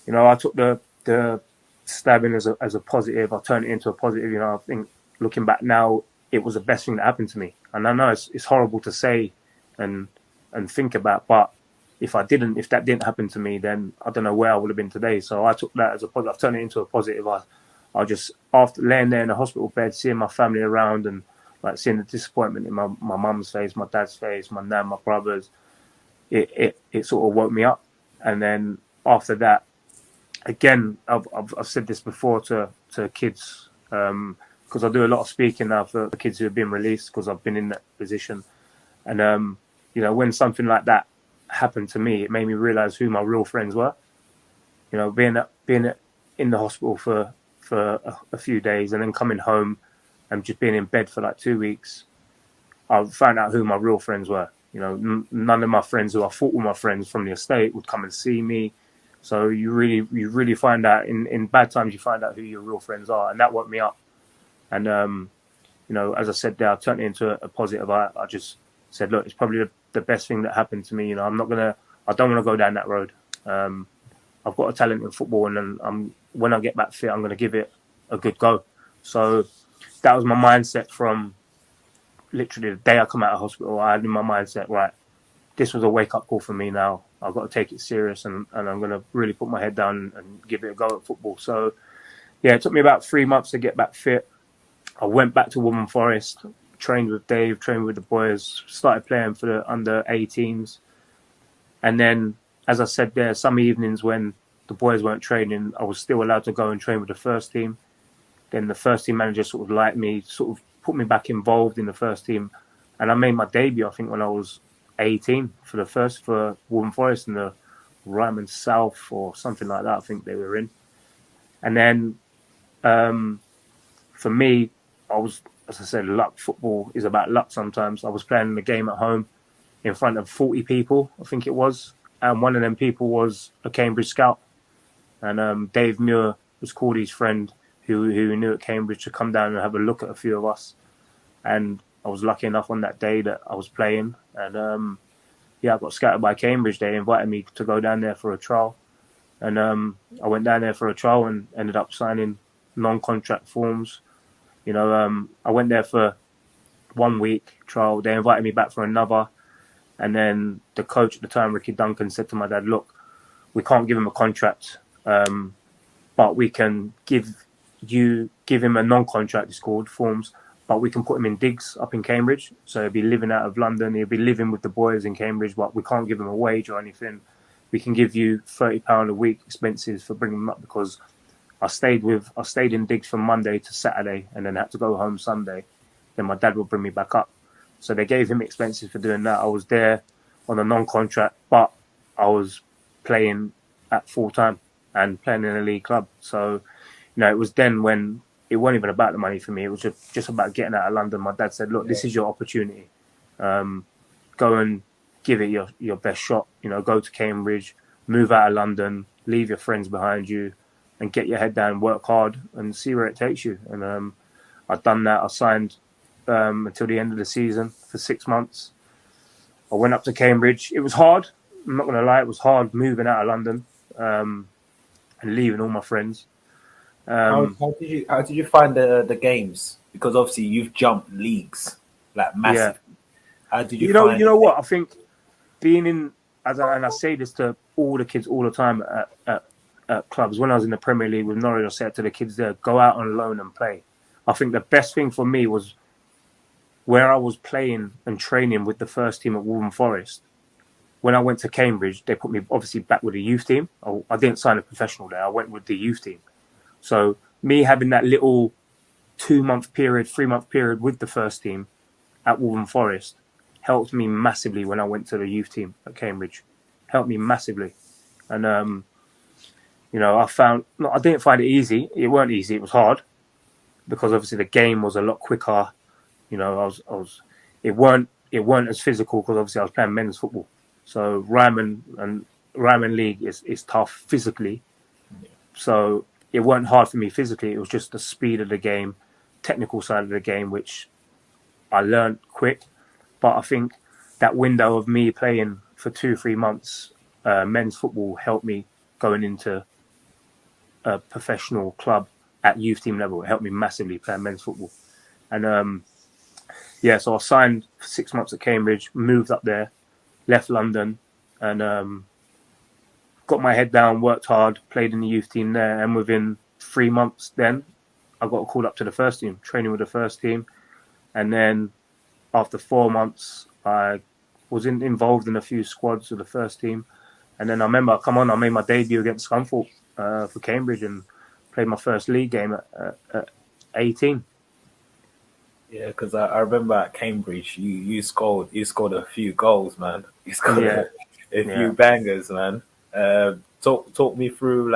I took the stabbing as a positive. I turned it into a positive. I think looking back now, it was the best thing that happened to me. And I know it's horrible to say and think about, but if that didn't happen to me, then I don't know where I would have been today. So I took that as a positive. I've turned it into a positive. I just, after laying there in the hospital bed, seeing my family around, and seeing the disappointment in my mum's face, my dad's face, my nan, my brothers, it sort of woke me up. And then after that, again, I've said this before to kids, because I do a lot of speaking now for the kids who have been released, because I've been in that position. And when something like that happened to me, it made me realise who my real friends were. Being in the hospital for a few days, and then coming home and just being in bed for 2 weeks, I found out who my real friends were. None of my friends who I thought were my friends from the estate would come and see me. So you really find out in bad times, you find out who your real friends are, and that woke me up. And as I said there, I turned it into a positive. I just said, look, it's probably the best thing that happened to me. I don't want to go down that road. I've got a talent in football, and when I get back fit, I'm going to give it a good go. So that was my mindset from literally the day I come out of hospital. I had in my mindset, right, this was a wake-up call for me now. I've got to take it serious, and I'm going to really put my head down and give it a go at football. So yeah, it took me about 3 months to get back fit. I went back to Waltham Forest, trained with Dave, trained with the boys, started playing for the under 18s. And then, as I said there, some evenings when the boys weren't training, I was still allowed to go and train with the first team. Then the first team manager sort of liked me, sort of put me back involved in the first team. And I made my debut, I think, when I was 18 for Waltham Forest in the Ryman South or something like that, I think they were in. And then for me, I was, as I said, luck. Football is about luck sometimes. I was playing the game at home in front of 40 people, I think it was. And one of them people was a Cambridge scout. And Dave Muir was called his friend who he knew at Cambridge to come down and have a look at a few of us. And I was lucky enough on that day that I was playing. And I got scouted by Cambridge. They invited me to go down there for a trial. And I went down there for a trial and ended up signing non-contract forms. I went there for 1 week trial. They invited me back for another. And then the coach at the time, Ricky Duncan, said to my dad, look, we can't give him a contract, but we can give him a non-contract, it's called, forms, but we can put him in digs up in Cambridge. So he'll be living out of London. He'll be living with the boys in Cambridge, but we can't give him a wage or anything. We can give you £30 a week expenses for bringing him up, because I stayed in digs from Monday to Saturday and then had to go home Sunday. Then my dad would bring me back up. So they gave him expenses for doing that. I was there on a non-contract, but I was playing at full time and playing in a league club. So, it was then when it wasn't even about the money for me. It was just about getting out of London. My dad said, look, this is your opportunity. Go and give it your best shot. Go to Cambridge, move out of London, leave your friends behind you, and get your head down, work hard, and see where it takes you. And I've done that. I signed until the end of the season for 6 months. I went up to Cambridge. It was hard. I'm not going to lie. It was hard moving out of London and leaving all my friends. How did you find the games? Because obviously you've jumped leagues like massive. Yeah. How did you find? You know what? I think being in, and I say this to all the kids all the time at clubs. When I was in the Premier League with Norwich, I said to the kids there, go out on loan and play. I think the best thing for me was where I was playing and training with the first team at Waltham Forest. When I went to Cambridge, they put me obviously back with the youth team. I didn't sign a professional there. I went with the youth team. So me having that little 2-month period, 3-month period with the first team at Waltham Forest helped me massively when I went to the youth team at Cambridge. Helped me massively. And, I didn't find it easy. It weren't easy. It was hard because obviously the game was a lot quicker. It weren't as physical because obviously I was playing men's football. So Ryman League is tough physically. So it weren't hard for me physically. It was just the speed of the game, technical side of the game, which I learned quick. But I think that window of me playing for 2-3 months men's football helped me going into a professional club at youth team level. It helped me massively playing men's football. And so I signed for 6 months at Cambridge, moved up there, left London, and got my head down, worked hard, played in the youth team there. And within 3 months then, I got called up to the first team, training with the first team. And then after 4 months, I was involved in a few squads with the first team. And then I remember I made my debut against Scunthorpe for Cambridge and played my first league game at 18. Yeah, because I remember at Cambridge, you scored a few goals, man. You scored a few bangers, man. Talk me through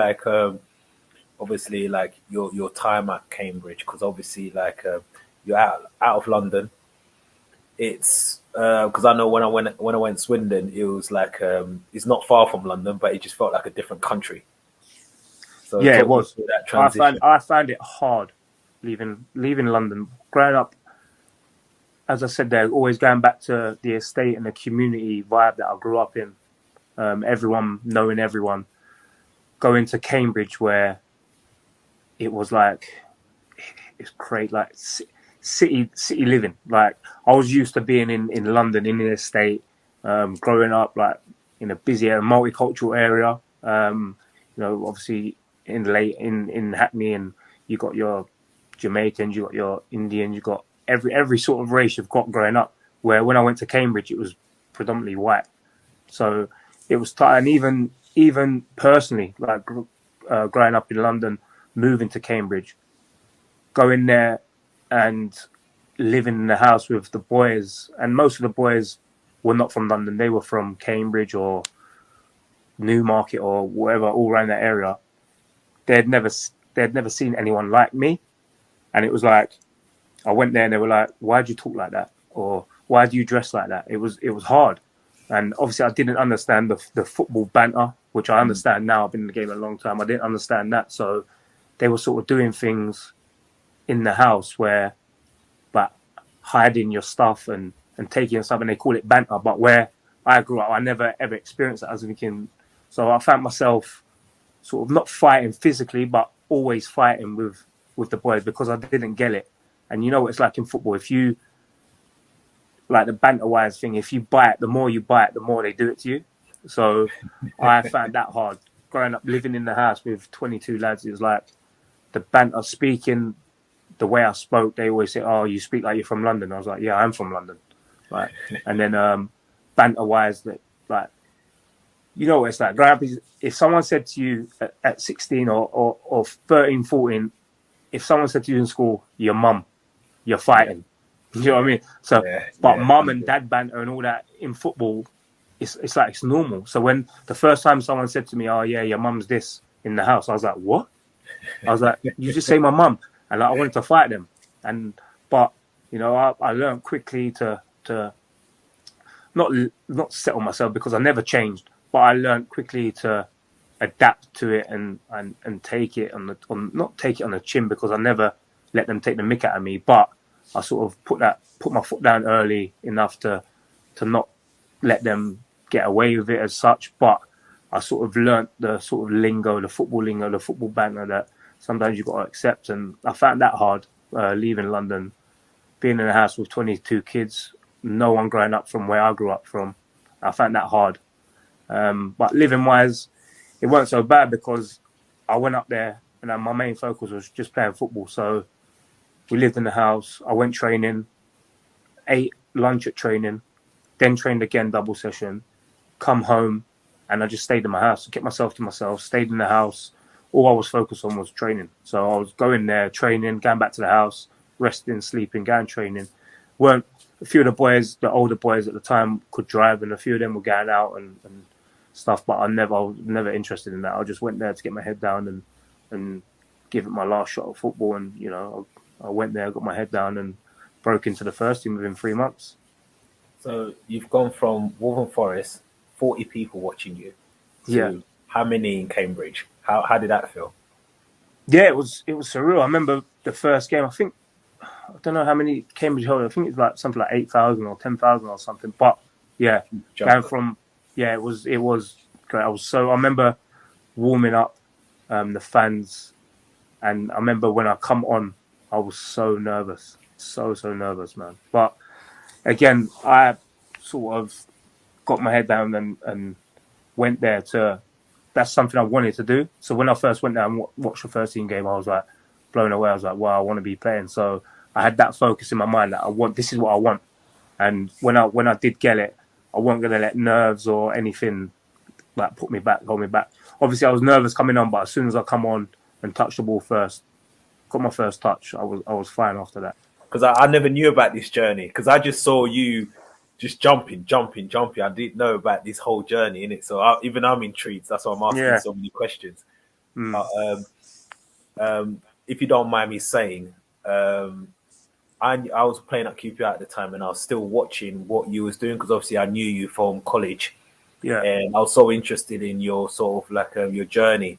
obviously your time at Cambridge, because obviously you're out of London. It's because I know when I went Swindon, it was it's not far from London, but it just felt like a different country. So yeah, it was. That transition. I found it hard leaving London. Growing up, as I said, there always going back to the estate and the community vibe that I grew up in. Everyone knowing everyone. Going to Cambridge where it was it's great, city living. I was used to being in London in the estate, growing up in a busy multicultural area. Obviously in Hackney, and you got your Jamaicans, you got your Indians, you got every sort of race you've got growing up. Where when I went to Cambridge, it was predominantly white. So it was tight. And even personally, like growing up in London, moving to Cambridge, going there and living in the house with the boys, and most of the boys were not from London. They were from Cambridge or Newmarket or whatever, all around that area. They'd never seen anyone like me, and it was like I went there and they were like, "Why do you talk like that?" Or "Why do you dress like that?" It was hard, and obviously I didn't understand the football banter, which I understand now. I've been in the game a long time. I didn't understand that, so they were sort of doing things in the house where, but hiding your stuff and taking your stuff, and they call it banter. But where I grew up, I never ever experienced that as a kid. So I found myself sort of not fighting physically, but always fighting with the boys because I didn't get it. And you know what it's like in football. If you, like the banter-wise thing, if you bite, the more you bite, the more they do it to you. So I found that hard. Growing up, living in the house with 22 lads, it was like the banter, speaking the way I spoke, they always say, "Oh, you speak like you're from London." I was like, "Yeah, I'm from London." Right. And then banter-wise, that like, you know what it's like. Growing up, if someone said to you at 16 or 13, 14, if someone said to you in school, "Your mum," you're fighting. You know what I mean? So, but mum and dad banter and all that in football, it's like it's normal. So when the first time someone said to me, "Oh yeah, your mum's this," in the house, I was like, "What?" I was like, "You just say my mum," and like, I wanted to fight them. But you know, I learned quickly to not settle myself because I never changed, but I learned quickly to adapt to it and take it not take it on the chin, because I never let them take the mick out of me, but I sort of put my foot down early enough to not let them get away with it as such. But I sort of learnt the sort of lingo, the football banter that sometimes you've got to accept. And I found that hard, leaving London, being in a house with 22 kids, no one growing up from where I grew up from. I found that hard. But living-wise, it wasn't so bad because I went up there and my main focus was just playing football. So we lived in the house. I went training, ate lunch at training, then trained again, double session, come home, and I just stayed in my house, kept myself to myself, stayed in the house. All I was focused on was training. So I was going there, training, going back to the house, resting, sleeping, going training. A few of the boys, the older boys at the time, could drive, and a few of them were going out and stuff, but I was never interested in that. I just went there to get my head down and give it my last shot at football. And, you know, I went there, got my head down and broke into the first team within 3 months. So you've gone from Waltham Forest, 40 people watching you, to how many in Cambridge? How did that feel? Yeah, it was surreal. I remember the first game, I don't know how many Cambridge held. I think it's like something like 8,000 or 10,000 or something. But yeah, going from, it was great. I remember warming up the fans, and I remember when I come on, I was so nervous, so nervous, man. But again, I sort of got my head down and went there that's something I wanted to do. So when I first went there and watched the first team game, I was like blown away. I was like, wow, I want to be playing. So I had that focus in my mind that this is what I want. And when I did get it, I wasn't going to let nerves or anything like hold me back. Obviously, I was nervous coming on, but as soon as I come on and touch the ball first, got my first touch, I was fine after that. Because I never knew about this journey, because I just saw you just jumping. I didn't know about this whole journey in it, so I'm intrigued. That's why I'm asking so many questions. If you don't mind me saying, I was playing at QPR at the time, and I was still watching what you was doing because obviously I knew you from college. Yeah, and I was so interested in your sort of like your journey,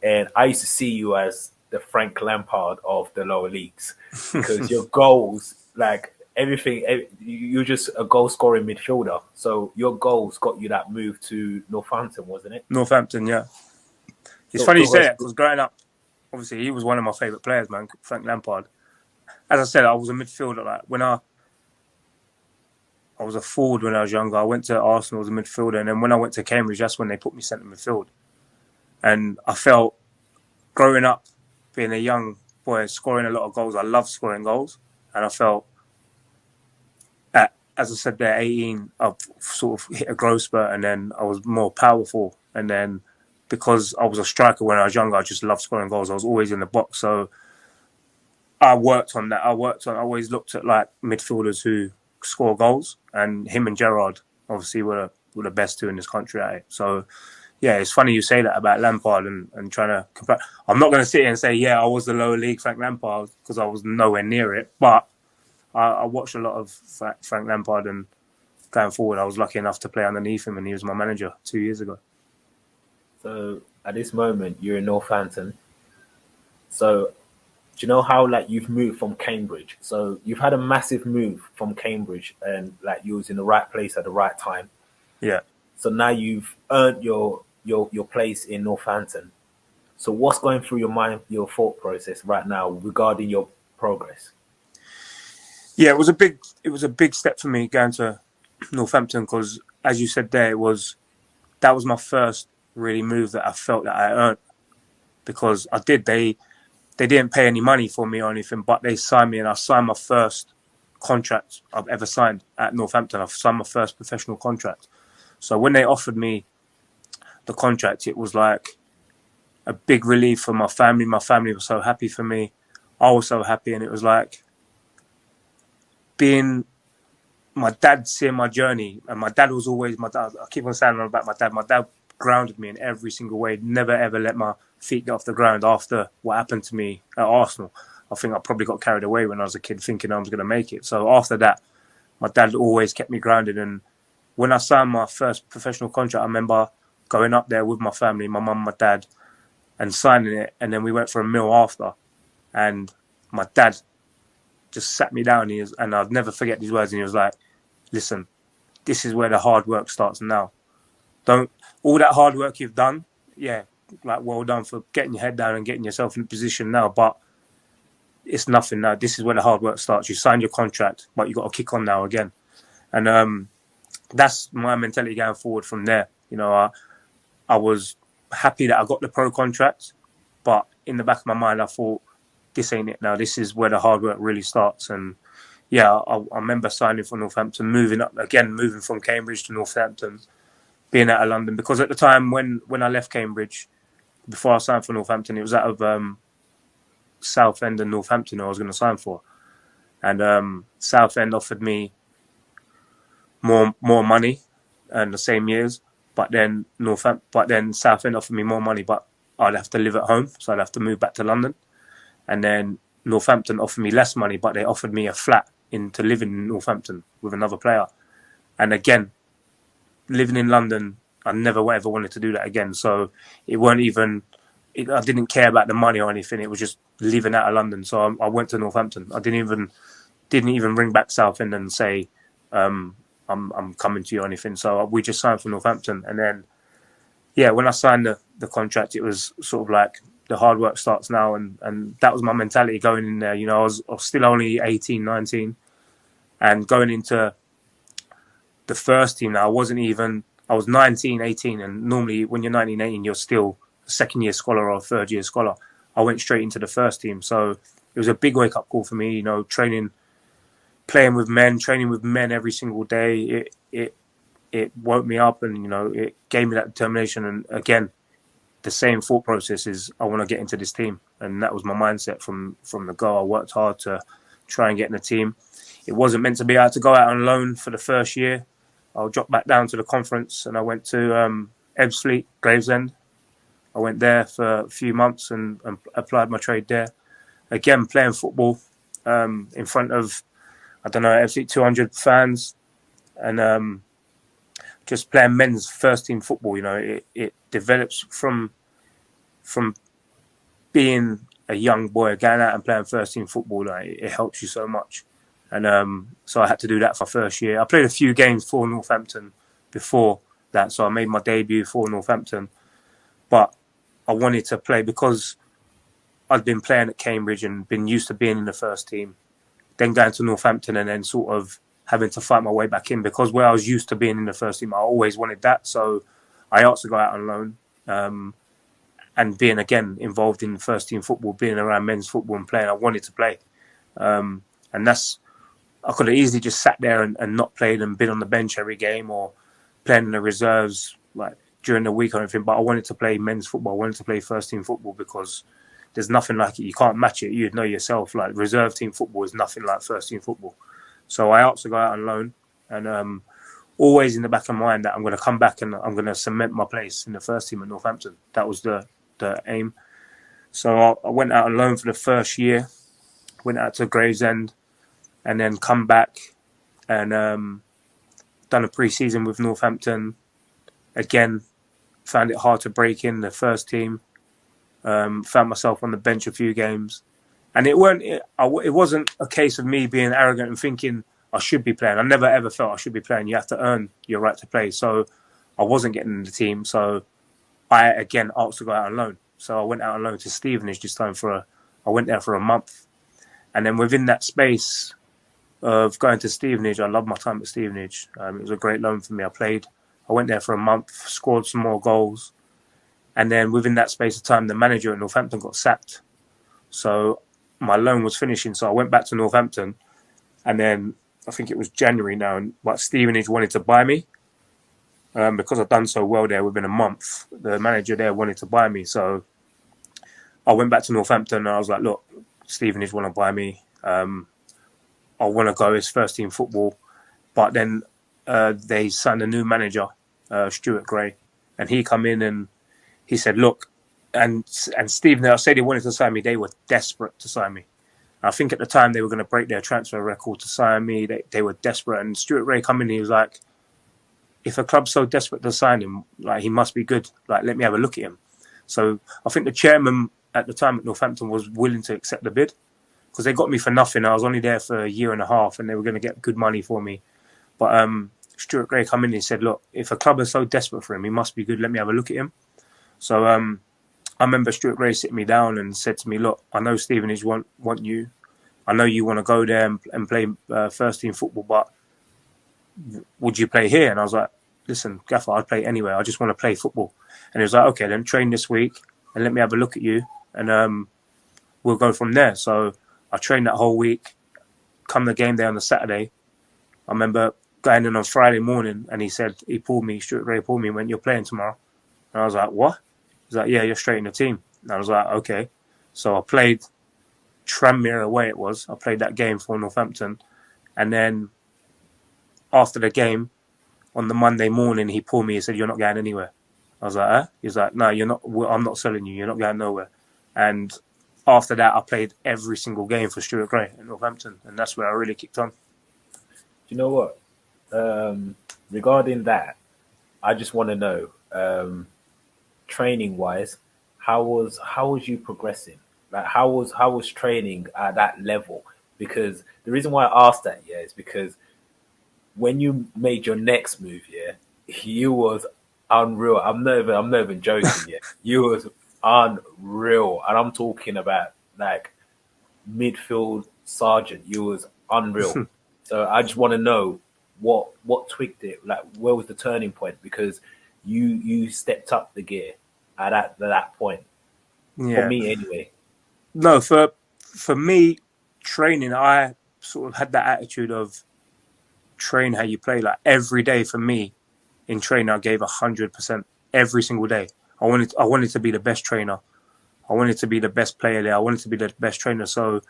and I used to see you as the Frank Lampard of the lower leagues because your goals, like everything, you're just a goal scoring midfielder. So your goals got you that move to Northampton, wasn't it? Northampton, yeah. It's funny you say that because growing up, obviously he was one of my favourite players, man, Frank Lampard. As I said, I was a midfielder. Like when I was a forward when I was younger. I went to Arsenal as a midfielder, and then when I went to Cambridge, that's when they put me centre midfield. And I felt, growing up, being a young boy, scoring a lot of goals. I love scoring goals, and I felt, as I said there, 18, I sort of hit a growth spurt, and then I was more powerful. And then because I was a striker when I was younger, I just loved scoring goals. I was always in the box, so I worked on that. I always looked at like midfielders who score goals, and him and Gerrard obviously were the best two in this country at it. So yeah, it's funny you say that about Lampard and trying to compare. I'm not going to sit here and say, yeah, I was the lower league Frank Lampard, because I was nowhere near it. But I watched a lot of Frank Lampard, and going forward, I was lucky enough to play underneath him, and he was my manager 2 years ago. So at this moment, you're in Northampton. So do you know how like you've moved from Cambridge? So you've had a massive move from Cambridge, and like you was in the right place at the right time. Yeah. So now you've earned your place in Northampton. So what's going through your mind, your thought process right now regarding your progress? Yeah, it was a big step for me going to Northampton, because as you said there, that was my first really move that I felt that I earned, because I did. They didn't pay any money for me or anything, but they signed me, and I signed my first contract I've ever signed at Northampton. I've signed my first professional contract. So when they offered me the contract, it was like a big relief for my family. My family was so happy for me. I was so happy, and it was like being my dad, seeing my journey. And my dad was always my dad. I keep on saying about my dad. My dad grounded me in every single way. Never ever let my feet get off the ground after what happened to me at Arsenal. I think I probably got carried away when I was a kid, thinking I was going to make it. So after that, my dad always kept me grounded. And when I signed my first professional contract, I remember going up there with my family, my mum, my dad, and signing it. And then we went for a meal after. And my dad just sat me down, and I'd never forget these words. And he was like, listen, this is where the hard work starts now. All that hard work you've done, yeah, like well done for getting your head down and getting yourself in a position now, but it's nothing now. This is where the hard work starts. You signed your contract, but you got to kick on now again. And that's my mentality going forward from there. You know, I was happy that I got the pro contract, but in the back of my mind, I thought, this ain't it now. This is where the hard work really starts. And yeah, I remember signing for Northampton, moving from Cambridge to Northampton, being out of London. Because at the time when I left Cambridge, before I signed for Northampton, it was out of Southend and Northampton I was going to sign for. And Southend offered me more money and the same years, but then Southend offered me more money, but I'd have to live at home, so I'd have to move back to London. And then Northampton offered me less money, but they offered me a flat to live in Northampton with another player. And again, living in London, I never ever wanted to do that again. So it weren't even, I didn't care about the money or anything. It was just living out of London. So I went to Northampton. I didn't even ring back Southend and say, I'm coming to you or anything. So we just signed for Northampton. And then, yeah, when I signed the contract, it was sort of like the hard work starts now. And that was my mentality going in there. You know, I was still only 18, 19. And going into the first team now, I was 19, 18. And normally when you're 19, 18, you're still a second-year scholar or a third-year scholar. I went straight into the first team. So it was a big wake-up call for me, you know, training with men every single day. It woke me up, and, you know, it gave me that determination. And again, the same thought process is, I want to get into this team. And that was my mindset from the go. I worked hard to try and get in the team. It wasn't meant to be. I had to go out on loan for the first year. I'll drop back down to the conference, and I went to Ebbsfleet, Gravesend. I went there for a few months and applied my trade there. Again, playing football in front of, I don't know, Ebbsfleet 200 fans, and just playing men's first team football. You know, it develops from being a young boy, going out and playing first team football. Like, it helps you so much. And so I had to do that for my first year. I played a few games for Northampton before that, so I made my debut for Northampton. But I wanted to play because I'd been playing at Cambridge and been used to being in the first team, then going to Northampton and then sort of having to fight my way back in, because where I was used to being in the first team, I always wanted that. So I asked to go out on loan. and being again involved in first team football, being around men's football and playing. I wanted to play, and that's I could have easily just sat there and not played and been on the bench every game or playing in the reserves like during the week or anything. But I wanted to play men's football. I wanted to play first team football because there's nothing like it. You can't match it. You'd know yourself. Like reserve team football is nothing like first team football. So I asked to go out on loan, and always in the back of my mind that I'm going to come back and I'm going to cement my place in the first team at Northampton. That was the aim. So I went out on loan for the first year, went out to Gravesend, and then come back and done a pre-season with Northampton. Again, found it hard to break in the first team. Found myself on the bench a few games. And it wasn't a case of me being arrogant and thinking I should be playing. I never ever felt I should be playing. You have to earn your right to play. So I wasn't getting in the team. So I again asked to go out on loan. So I went out on loan to Stevenage this time I went there for a month. And then within that space of going to Stevenage, I loved my time at Stevenage. It was a great loan for me. I went there for a month, scored some more goals. And then within that space of time, the manager at Northampton got sacked. So my loan was finishing. So I went back to Northampton. And then I think it was January now, but Stevenage wanted to buy me because I'd done so well there within a month. The manager there wanted to buy me. So I went back to Northampton and I was like, look, Stevenage want to buy me. I want to go as first team football. But then they signed a new manager, Stuart Gray. And he come in and he said, look, and Stevenage, I said they wanted to sign me. They were desperate to sign me. I think at the time they were going to break their transfer record to sign me. They were desperate. And Stuart Gray come in, he was like, if a club's so desperate to sign him, like he must be good. Like, let me have a look at him. So I think the chairman at the time at Northampton was willing to accept the bid because they got me for nothing. I was only there for a year and a half and they were going to get good money for me. But Stuart Gray come in and he said, look, if a club is so desperate for him, he must be good. Let me have a look at him. So I remember Stuart Gray sitting me down and said to me, look, I know Stevenage want you. I know you want to go there and play first team football, but would you play here? And I was like, listen, Gaffer, I'd play anywhere. I just want to play football. And he was like, okay, then train this week and let me have a look at you and we'll go from there. So I trained that whole week, come the game day on the Saturday. I remember going in on Friday morning and Stuart Gray pulled me and went, you're playing tomorrow. And I was like, what? He's like, yeah, you're straight in the team. And I was like, okay. So I played Tranmere away it was. I played that game for Northampton. And then after the game, on the Monday morning, he pulled me and said, you're not going anywhere. I was like, huh? He was like, no, you're not. I'm not selling you. You're not going nowhere. And after that, I played every single game for Stuart Gray at Northampton. And that's where I really kicked on. Do you know what? Regarding that, I just want to know, training-wise, how was you progressing? Like, how was training at that level? Because the reason why I asked that, is because when you made your next move, you was unreal. I'm not even joking. You was unreal, and I'm talking about like midfield sergeant. You was unreal. So I just want to know what tweaked it. Like, where was the turning point? Because you stepped up the gear at that point. Yeah. For me, anyway. No, for me, training, I sort of had that attitude of train how you play. Like every day for me in training, I gave 100% every single day. I wanted to be the best trainer. I wanted to be the best player there. I wanted to be the best trainer. So,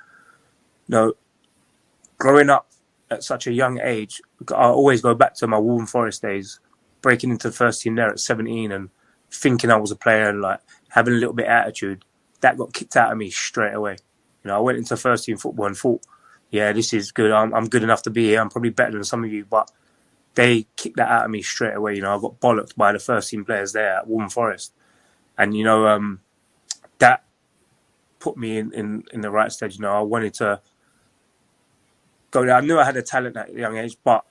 growing up at such a young age, I always go back to my Waltham Forest days, breaking into the first team there at 17 and thinking I was a player and like having a little bit of attitude. That got kicked out of me straight away. I went into first team football and thought, yeah, this is good. I'm good enough to be here. I'm probably better than some of you, but they kicked that out of me straight away. I got bollocked by the first team players there at Waltham Forest. And, that put me in the right stage. I wanted to go there. I knew I had a talent at a young age, but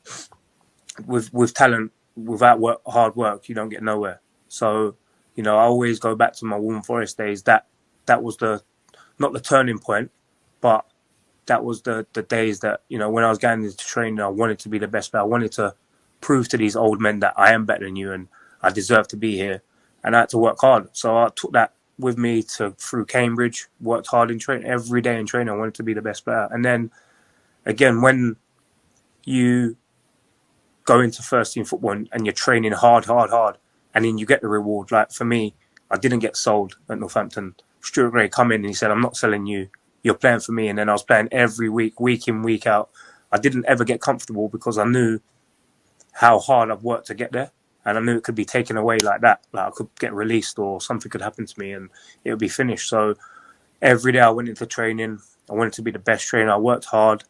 with talent, without hard work, you don't get nowhere. So, I always go back to my Waltham Forest days. That was not the turning point, but that was the days that, when I was going into training, I wanted to be the best player. I wanted to prove to these old men that I am better than you and I deserve to be here. And I had to work hard. So I took that with me through Cambridge, worked hard in training, every day in training. I wanted to be the best player. And then, again, when you go into first team football and you're training hard, and then you get the reward. Like for me, I didn't get sold at Northampton. Stuart Gray come in and he said, I'm not selling you. You're playing for me. And then I was playing every week in, week out. I didn't ever get comfortable because I knew how hard I've worked to get there. And I knew it could be taken away like that. Like I could get released or something could happen to me and it would be finished. So every day I went into training. I wanted to be the best trainer. I worked hard,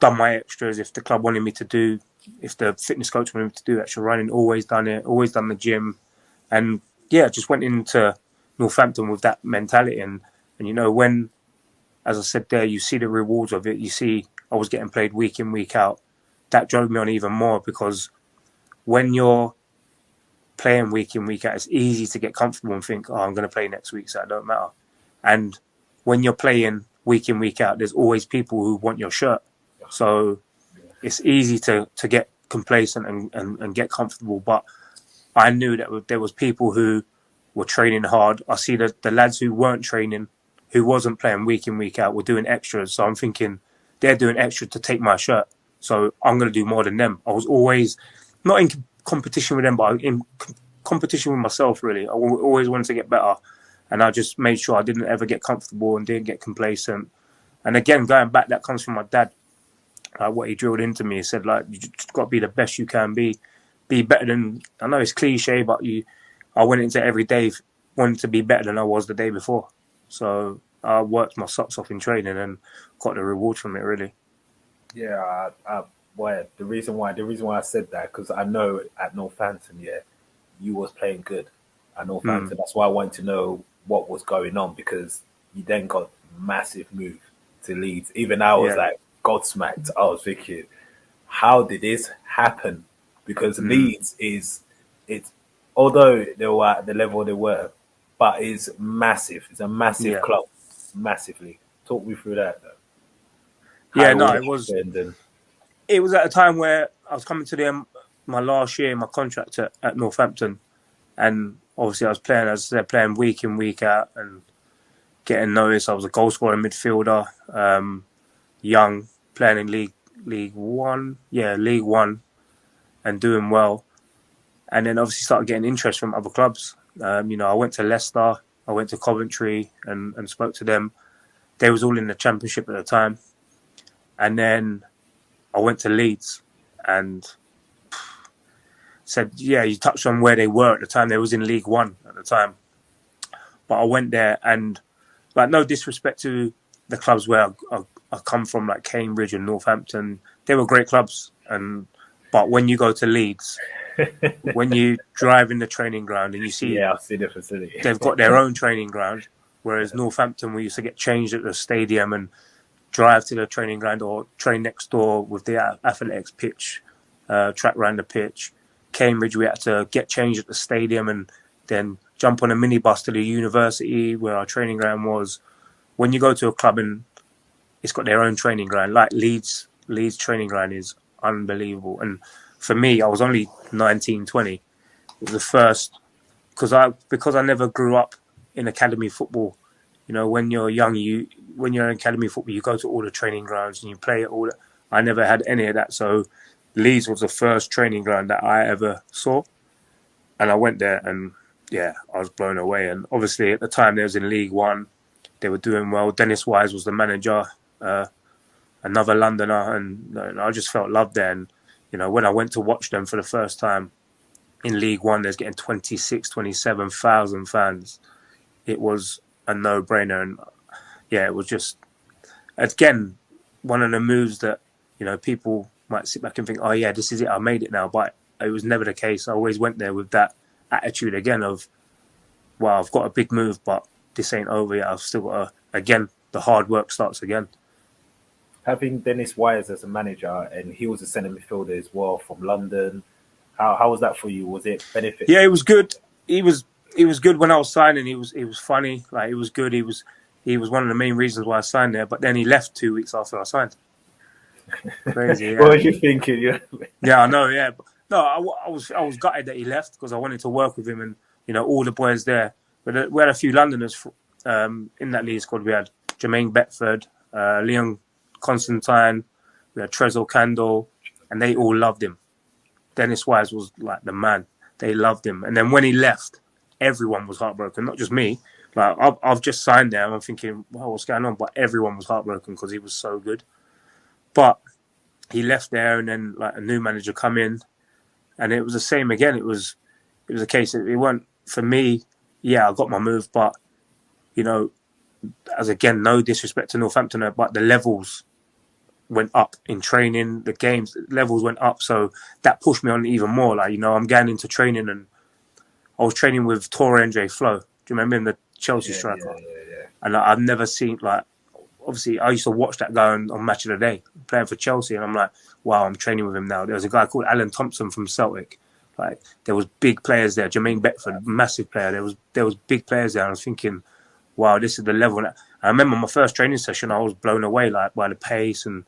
done my extras. If the club wanted me to do, if the fitness coach wanted me to do extra running, always done it, always done the gym. And yeah, just went into Northampton with that mentality. And you know, when, as I said there, you see the rewards of it, you see I was getting played week in, week out. That drove me on even more because when you're playing week in, week out, it's easy to get comfortable and think, oh, I'm going to play next week, so it don't matter. And when you're playing week in, week out, there's always people who want your shirt. So it's easy to get complacent and get comfortable. But I knew that there was people who were training hard. I see the lads who weren't training, who wasn't playing week in, week out, were doing extras. So I'm thinking they're doing extra to take my shirt. So I'm going to do more than them. I was always not in competition with them, but in competition with myself, really. I always wanted to get better. And I just made sure I didn't ever get comfortable and didn't get complacent. And again, going back, that comes from my dad. What he drilled into me, he said, like, you just got to be the best you can be better than, I know it's cliche, but I went into every day wanting to be better than I was the day before. So I worked my socks off in training and got the reward from it, really. Yeah, the reason why I said that, because I know at Northampton, you was playing good at Northampton. That's why I wanted to know what was going on, because you then got massive move to Leeds. Even I was like gobsmacked. I was thinking, how did this happen? Because Leeds it's although they were at the level they were, but it's massive. It's a massive club, massively. Talk me through that, though. It was at a time where I was coming to the end, my last year in my contract at Northampton, and obviously I was playing, as I said, playing week in, week out, and getting noticed. I was a goal scoring midfielder, young, playing in League One, and doing well. And then obviously started getting interest from other clubs. I went to Leicester, I went to Coventry, and spoke to them. They was all in the Championship at the time. And then I went to Leeds and said, you touched on where they were at the time. They was in League One at the time. But I went there and, like, no disrespect to the clubs where I come from, like Cambridge and Northampton. They were great clubs. But when you go to Leeds, when you drive in the training ground and you see, I've seen the facility. They've got their own training ground, whereas Northampton, we used to get changed at the stadium and drive to the training ground or train next door with the athletics pitch, track around the pitch. Cambridge, we had to get changed at the stadium and then jump on a minibus to the university where our training ground was. When you go to a club and it's got their own training ground, like Leeds training ground is unbelievable. And for me, I was only 19, 20. It was the first, because I never grew up in academy football. You know, when you're young, when you're in academy football, you go to all the training grounds and you play at all. I never had any of that. So Leeds was the first training ground that I ever saw. And I went there and, I was blown away. And obviously at the time they was in League One. They were doing well. Dennis Wise was the manager, another Londoner. And I just felt loved there. And, when I went to watch them for the first time in League One, there's getting 26, 27,000 fans. It was a no-brainer. And, it was just, again, one of the moves that, people might sit back and think, oh, yeah, this is it. I made it now. But it was never the case. I always went there with that attitude again of, well, I've got a big move, but this ain't over yet. I've still got again, the hard work starts again. Having Dennis Wise as a manager, and he was a centre midfielder as well from London, how was that for you? Was it benefit? Yeah, it was good. He was good when I was signing. He was funny. Like, it was good. He was one of the main reasons why I signed there. But then he left 2 weeks after I signed. Crazy. Yeah. What were you thinking? Yeah, I know. Yeah, no, I was gutted that he left because I wanted to work with him, and all the boys there, we had a few Londoners in that league squad. We had Jermaine Beckford, Leon Constantine, we had Trezor Candle, and they all loved him. Dennis Wise was like the man. They loved him. And then when he left, everyone was heartbroken, not just me. Like I've just signed there and I'm thinking, wow, what's going on? But everyone was heartbroken because he was so good. But he left there and then like a new manager come in and it was the same again. It was a case that it weren't for me. Yeah, I got my move, but you know, as again, no disrespect to Northampton, but the levels went up in training, the games levels went up, so that pushed me on even more. Like, you know, I'm going into training and I was training with Torre Andre Flo. Do you remember him, the Chelsea striker? Yeah. And I've never seen, like, obviously I used to watch that guy on Match of the Day playing for Chelsea, and I'm like, wow, I'm training with him now. There was a guy called Alan Thompson from Celtic. Like, there was big players there. Jermaine Beckford, massive player. There was big players there. And I was thinking, wow, this is the level. And I remember my first training session, I was blown away, like, by the pace and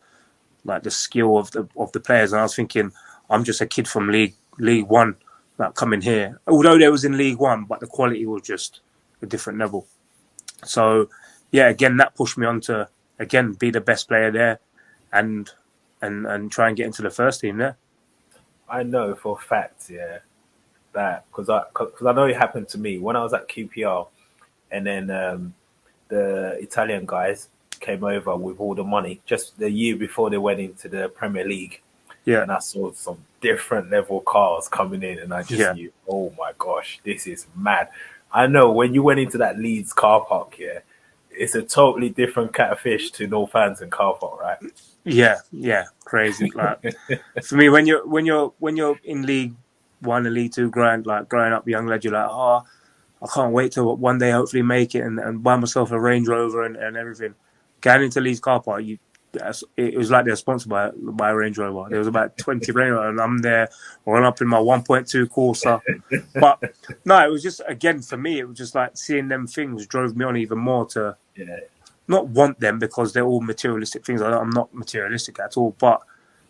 like the skill of the players. And I was thinking, I'm just a kid from League One, like, coming here. Although there was in League One, but the quality was just a different level. So, yeah, again, that pushed me on to, again, be the best player there and try and get into the first team there. I know for a fact, yeah, that because I know it happened to me when I was at QPR, and then the Italian guys came over with all the money just the year before they went into the Premier League. Yeah. And I saw some different level cars coming in, and I just knew, oh my gosh, this is mad. I know when you went into that Leeds car park, yeah, it's a totally different cat of fish to Northampton car park, right? Yeah, crazy. Like, for me, when you're in League One and League Two, growing up young lad, you're like, oh, I can't wait to one day hopefully make it and buy myself a Range Rover and everything. Going into Leeds car park, it was like they're sponsored by a Range Rover. There was about 20 Range Rover, and I'm there rolling up in my 1.2 Corsa. But no, it was just, again, for me, it was just like seeing them things drove me on even more to not want them, because they're all materialistic things. I'm not materialistic at all, but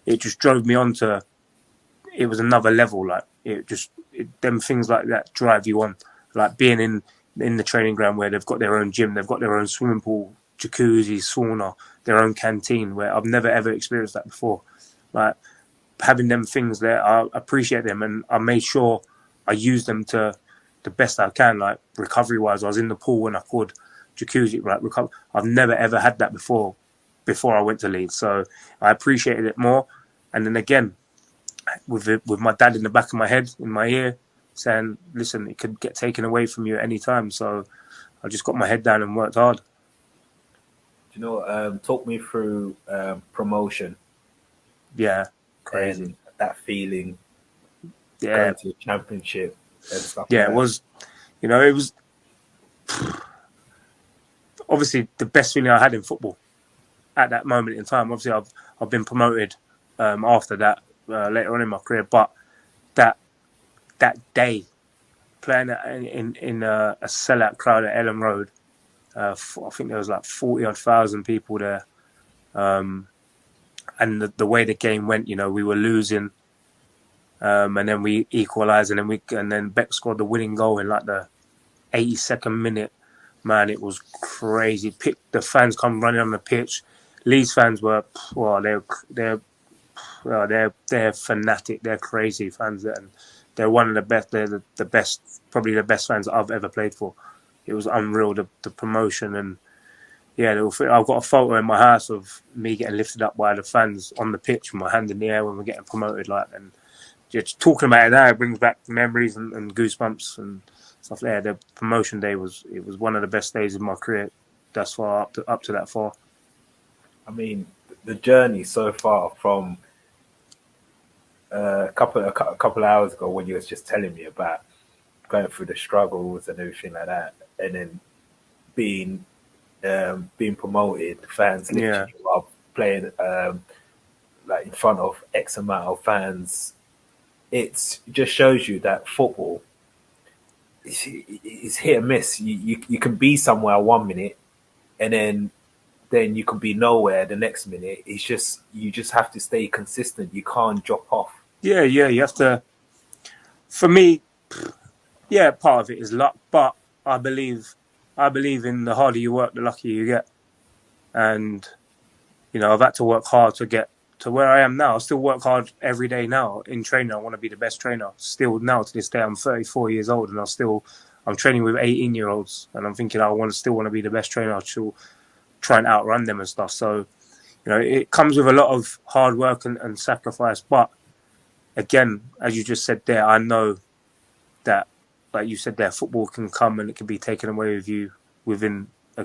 it just drove me on to, it was another level. Like, them things like that drive you on. Like being in the training ground where they've got their own gym, they've got their own swimming pool, jacuzzi, sauna, their own canteen, where I've never ever experienced that before. Like, having them things there, I appreciate them, and I made sure I used them to the best I can. Like, recovery wise, I was in the pool when I could, jacuzzi, right? Recover. I've never ever had that before I went to Leeds, so I appreciated it more. And then again, with my dad in the back of my head, in my ear, saying, listen, it could get taken away from you at any time. So I just got my head down and worked hard. You know, talk me through promotion. Yeah, crazy. And that feeling, yeah, going to the championship and stuff. Yeah, like it was, you know, it was obviously the best feeling I had in football at that moment in time. Obviously, I've been promoted after that later on in my career, but that day, playing in a sellout crowd at Ellen Road, I think there was like 40,000 people there, and the way the game went, you know, we were losing, and then we equalised, and then Beck scored the winning goal in like the 82nd minute. Man, it was crazy. The fans come running on the pitch. Leeds fans were, well, they're fanatic. They're crazy fans, and they're one of the best. They're the best, probably the best fans I've ever played for. It was unreal, the promotion, and yeah, I've got a photo in my house of me getting lifted up by the fans on the pitch with my hand in the air when we're getting promoted. Like, and just talking about it now, it brings back memories and goosebumps and stuff there. The promotion day was one of the best days of my career thus far, up to that far. I mean, the journey so far from a couple of hours ago when you was just telling me about going through the struggles and everything like that, and then being promoted, fans lifting you up, playing like in front of X amount of fans. It just shows you that football is hit and miss. You can be somewhere 1 minute, and then you can be nowhere the next minute. It's just, you just have to stay consistent. You can't drop off. Yeah, you have to. For me, yeah, part of it is luck, but I believe in the harder you work, the luckier you get. And, you know, I've had to work hard to get to where I am now. I still work hard every day now in training. I want to be the best trainer. Still now to this day, I'm 34 years old and I'm training with 18-year-olds. And I'm thinking still want to be the best trainer. I should try and outrun them and stuff. So, you know, it comes with a lot of hard work and sacrifice. But again, as you just said there, I know that, like you said there, football can come and it can be taken away with you within a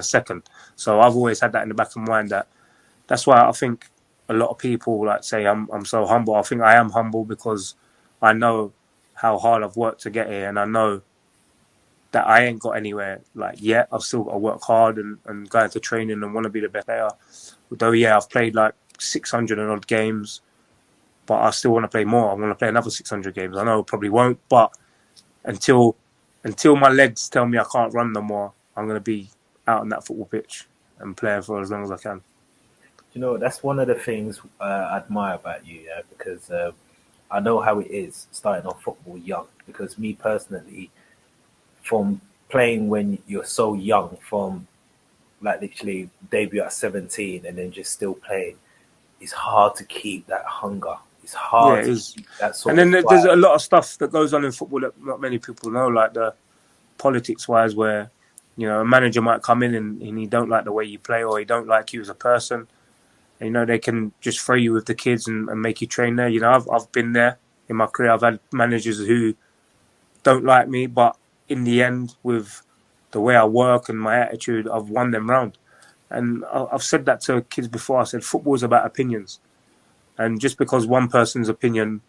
second. So I've always had that in the back of my mind. That's why I think a lot of people like say I'm so humble. I think I am humble because I know how hard I've worked to get here, and I know that I ain't got anywhere like yet. I've still got to work hard and go into training and want to be the best player. Although, yeah, I've played like 600 and odd games, but I still want to play more. I want to play another 600 games. I know I probably won't, but until my legs tell me I can't run no more, I'm going to be out on that football pitch and playing for as long as I can. You know, that's one of the things I admire about you, yeah, because I know how it is starting off football young. Because me personally, from playing when you're so young, from like literally debut at 17 and then just still playing, it's hard to keep that hunger. It's hard to keep that sort and then of there's a lot of stuff that goes on in football that not many people know, like the politics-wise, where, you know, a manager might come in and he don't like the way you play or he don't like you as a person. And, you know, they can just throw you with the kids and make you train there. You know, I've been there in my career. I've had managers who don't like me, but in the end, with the way I work and my attitude, I've won them round. And I've said that to kids before. I said, football is about opinions. And just because one person's opinion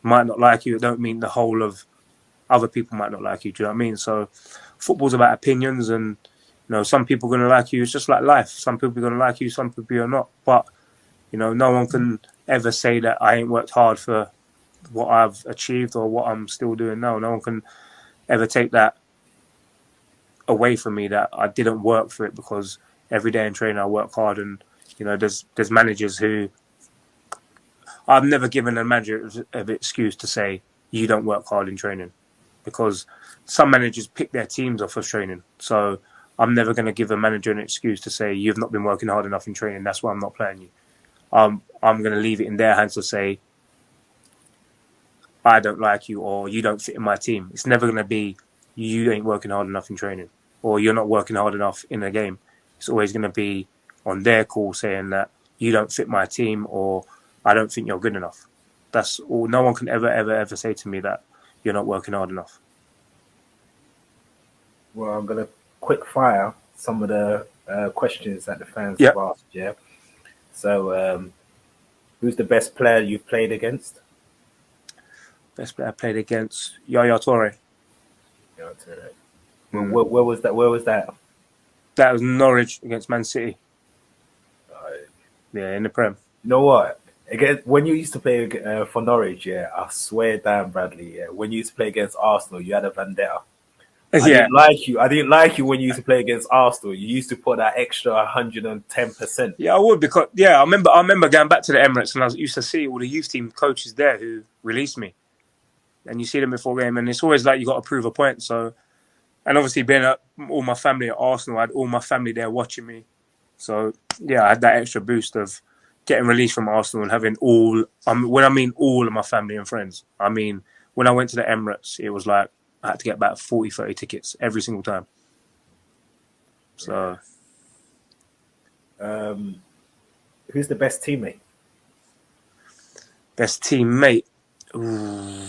might not like you, it don't mean the whole of other people might not like you. Do you know what I mean? So football's about opinions, and, you know, some people are going to like you. It's just like life. Some people are going to like you, some people are not. But, you know, no one can ever say that I ain't worked hard for what I've achieved or what I'm still doing now. No one can ever take that away from me, that I didn't work for it, because every day in training I work hard. And, you know, there's managers who I've never given a manager an excuse to say you don't work hard in training, because some managers pick their teams off of training. So I'm never going to give a manager an excuse to say you've not been working hard enough in training, that's why I'm not playing you. I'm going to leave it in their hands to say I don't like you or you don't fit in my team. It's never going to be you ain't working hard enough in training or you're not working hard enough in a game. It's always going to be on their call saying that you don't fit my team or I don't think you're good enough. That's all. No one can ever say to me that you're not working hard enough. Well, I'm going to quick fire some of the questions that the fans have asked, yeah? So, who's the best player you've played against? Best player I played against? Yaya Toure. Yaya Toure. Where was that? Where was that? That was Norwich against Man City. Yeah, in the Prem. You know what? Again, when you used to play for Norwich, yeah, I swear down, Bradley, yeah, when you used to play against Arsenal, you had a vendetta. I didn't like you. I didn't like you when you used to play against Arsenal. You used to put that extra 110%. Yeah, I would, because I remember going back to the Emirates and I used to see all the youth team coaches there who released me. And you see them before game, and it's always like you got to prove a point. So, and obviously being all my family at Arsenal, I had all my family there watching me. So yeah, I had that extra boost of getting released from Arsenal and having when I mean all of my family and friends, I mean, when I went to the Emirates, it was like I had to get about 40, 30 tickets every single time. So. Who's the best teammate? Best teammate? Ooh.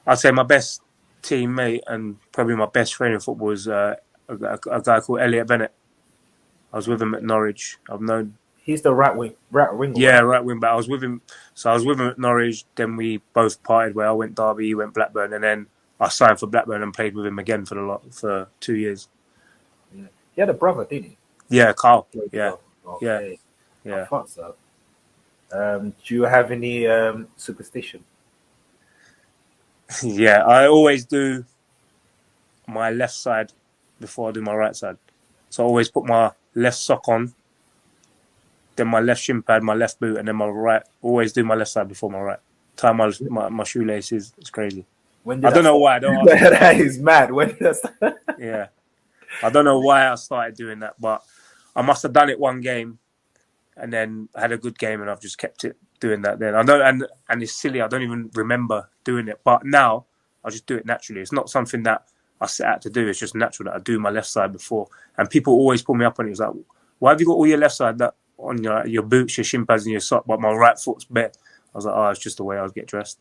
I'd say my best teammate and probably my best friend in football is a guy called Elliot Bennett. I was with him at Norwich. I've known. He's the right wing. Yeah, right wing. But I was with him. So I was with him at Norwich. Then we both parted. Where I went Derby, he went Blackburn, and then I signed for Blackburn and played with him again for 2 years. Yeah. He had a brother, didn't he? Yeah, Carl. Yeah. Okay. Yeah. I thought so. Do you have any superstition? Yeah, I always do my left side before I do my right side. So I always put my left sock on, then my left shin pad, my left boot, and then my right. Always do my left side before my right. Tie my shoelaces. It's crazy. When I did don't know why. I don't ask me. That is mad. When did that start? Yeah, I don't know why I started doing that, but I must have done it one game, and then had a good game, and I've just kept it doing that. Then I know, and it's silly. I don't even remember doing it, but now I just do it naturally. It's not something that I set out to do. It's just natural that I do my left side before, and people always pull me up on it. It's like, why have you got all your left side that on your boots, your shin pads, and your sock, but my right foot's bare? I was like, oh, it's just the way I get dressed.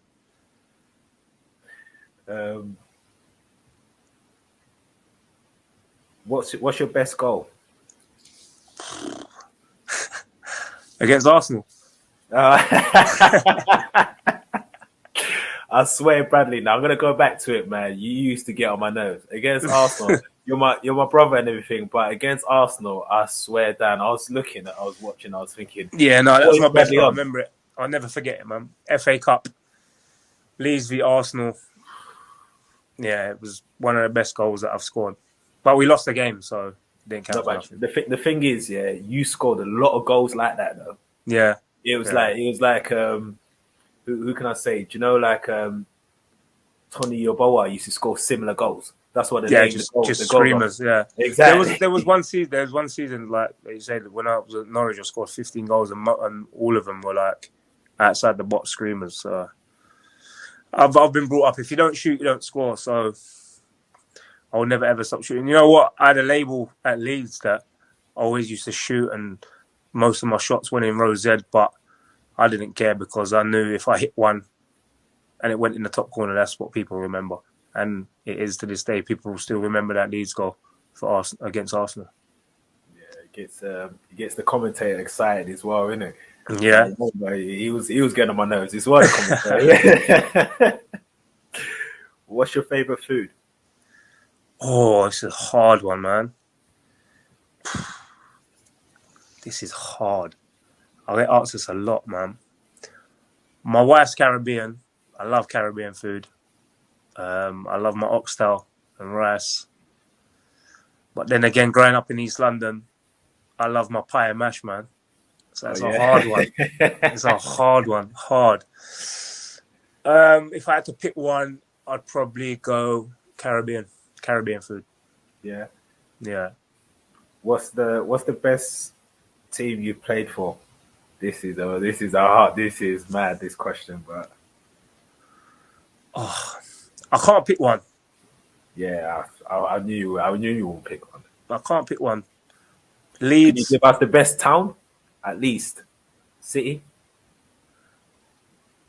What's your best goal? Against Arsenal. I swear, Bradley. Now I'm gonna go back to it, man. You used to get on my nerves against Arsenal. You're my brother and everything, but against Arsenal, I swear, Dan. I was watching. I was thinking. Yeah, no, that was my best Bradley goal. I on? remember it. I'll never forget it, man. FA Cup, Leeds v Arsenal. Yeah, it was one of the best goals that I've scored. But we lost the game, so it didn't count. No, but the thing is, yeah, you scored a lot of goals like that, though. Yeah, it was like who can I say? Do you know, like Tony Yoboa used to score similar goals. That's what just screamers. Yeah, exactly. There was one season like you said, when I was at Norwich, I scored 15 goals, and all of them were like outside the box screamers. So I've been brought up, if you don't shoot, you don't score. So I will never ever stop shooting. You know what? I had a label at Leeds that I always used to shoot, and most of my shots went in row Z, but I didn't care because I knew if I hit one and it went in the top corner, that's what people remember. And it is to this day. People still remember that Leeds goal for against Arsenal. Yeah, it gets the commentator excited as well, isn't it? Yeah, he was getting on my nerves as well. The commentator. What's your favorite food? Oh, it's a hard one, man. This is hard. I get asked this a lot, man. My wife's Caribbean. I love Caribbean food. I love my oxtail and rice. But then again, growing up in East London, I love my pie and mash, man. So that's a hard one. It's a hard one. Hard. If I had to pick one, I'd probably go Caribbean food. Yeah. Yeah. What's the best team you played for? This is mad, this question, but I can't pick one. Yeah, I knew you won't pick one. I can't pick one. Leeds. Can you give us the best town, at least? City.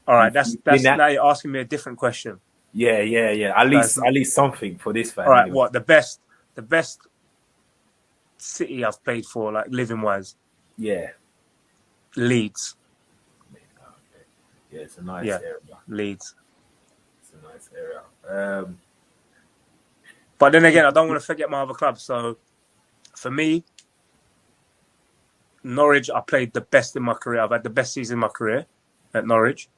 All right, that's now you're asking me a different question. Yeah. At least something for this fan. All right, anyway. What the best city I've played for, like living wise? Yeah. Leeds. Yeah, it's a nice area. Leeds. It's a nice area. But then again, I don't want to forget my other clubs. So for me, Norwich, I played the best in my career. I've had the best season in my career at Norwich.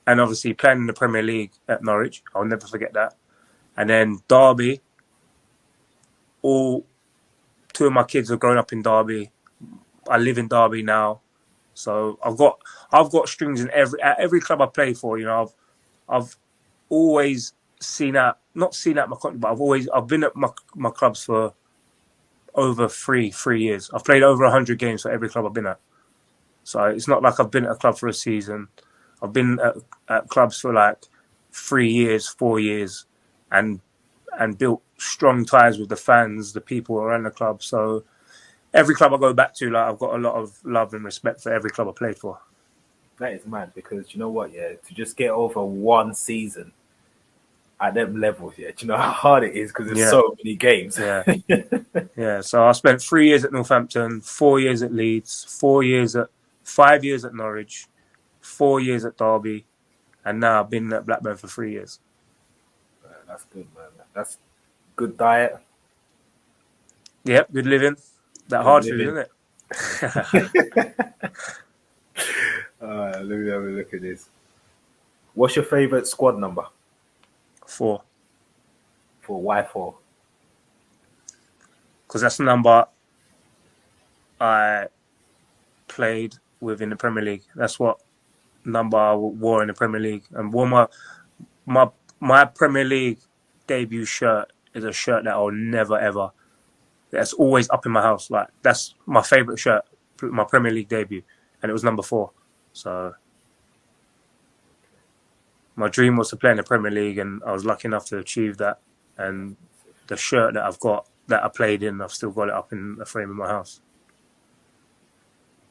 And obviously playing in the Premier League at Norwich, I'll never forget that. And then Derby, two of my kids have grown up in Derby. I live in Derby now. So I've got strings in every club I play for. You know, I've always not seen out my contract, but I've been at my clubs for over three years. I've played over 100 games for every club I've been at. So it's not like I've been at a club for a season. I've been at clubs for like 3 years, 4 years, and built strong ties with the fans, the people around the club. So every club I go back to, like I've got a lot of love and respect for every club I played for. That is mad because you know what, yeah, to just get over one season at them levels, yeah, do you know how hard it is because there's so many games. Yeah, yeah. So I spent 3 years at Northampton, 4 years at Leeds, 5 years at Norwich, 4 years at Derby, and now I've been at Blackburn for 3 years. That's good, man. That's good diet. Yep, good living. That hard food, isn't it? Let me have a look at this. What's your favourite squad number? 4. Why 4? Because that's the number I played with in the Premier League. That's what number I wore in the Premier League, and wore my my Premier League debut shirt is a shirt that I'll never ever. That's always up in my house. Like that's my favourite shirt, my Premier League debut, and it was number 4. So my dream was to play in the Premier League, and I was lucky enough to achieve that. And the shirt that I've got that I played in, I've still got it up in a frame in my house.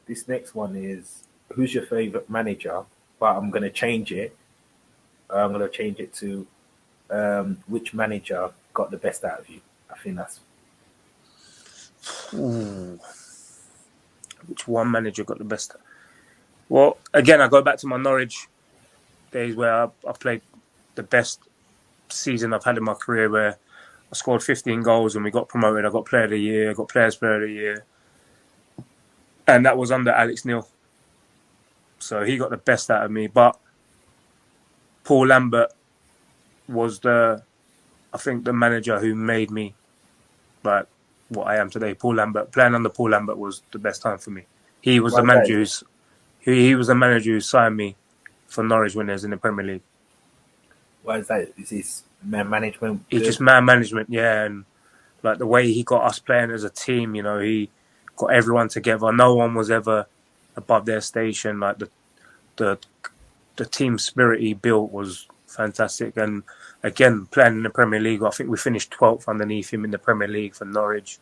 This next one is, who's your favourite manager? But I'm going to change it. I'm going to change it to which manager got the best out of you? I think that's... Ooh. Which one manager got the best? Well, again, I go back to my Norwich days where I played the best season I've had in my career, where I scored 15 goals and we got promoted. I got Player of the Year, I got Players Player of the Year. And that was under Alex Neil. So he got the best out of me. But Paul Lambert was I think the manager who made me like what I am today. Paul Lambert, playing under Paul Lambert was the best time for me. He was the manager he was the manager who signed me for Norwich when they was in the Premier League. Why is that? Is his man management? It's just man management, yeah, and like the way he got us playing as a team. You know, he got everyone together. No one was ever above their station. Like the team spirit he built was fantastic. And again, playing in the Premier League, I think we finished 12th underneath him in the Premier League for Norwich.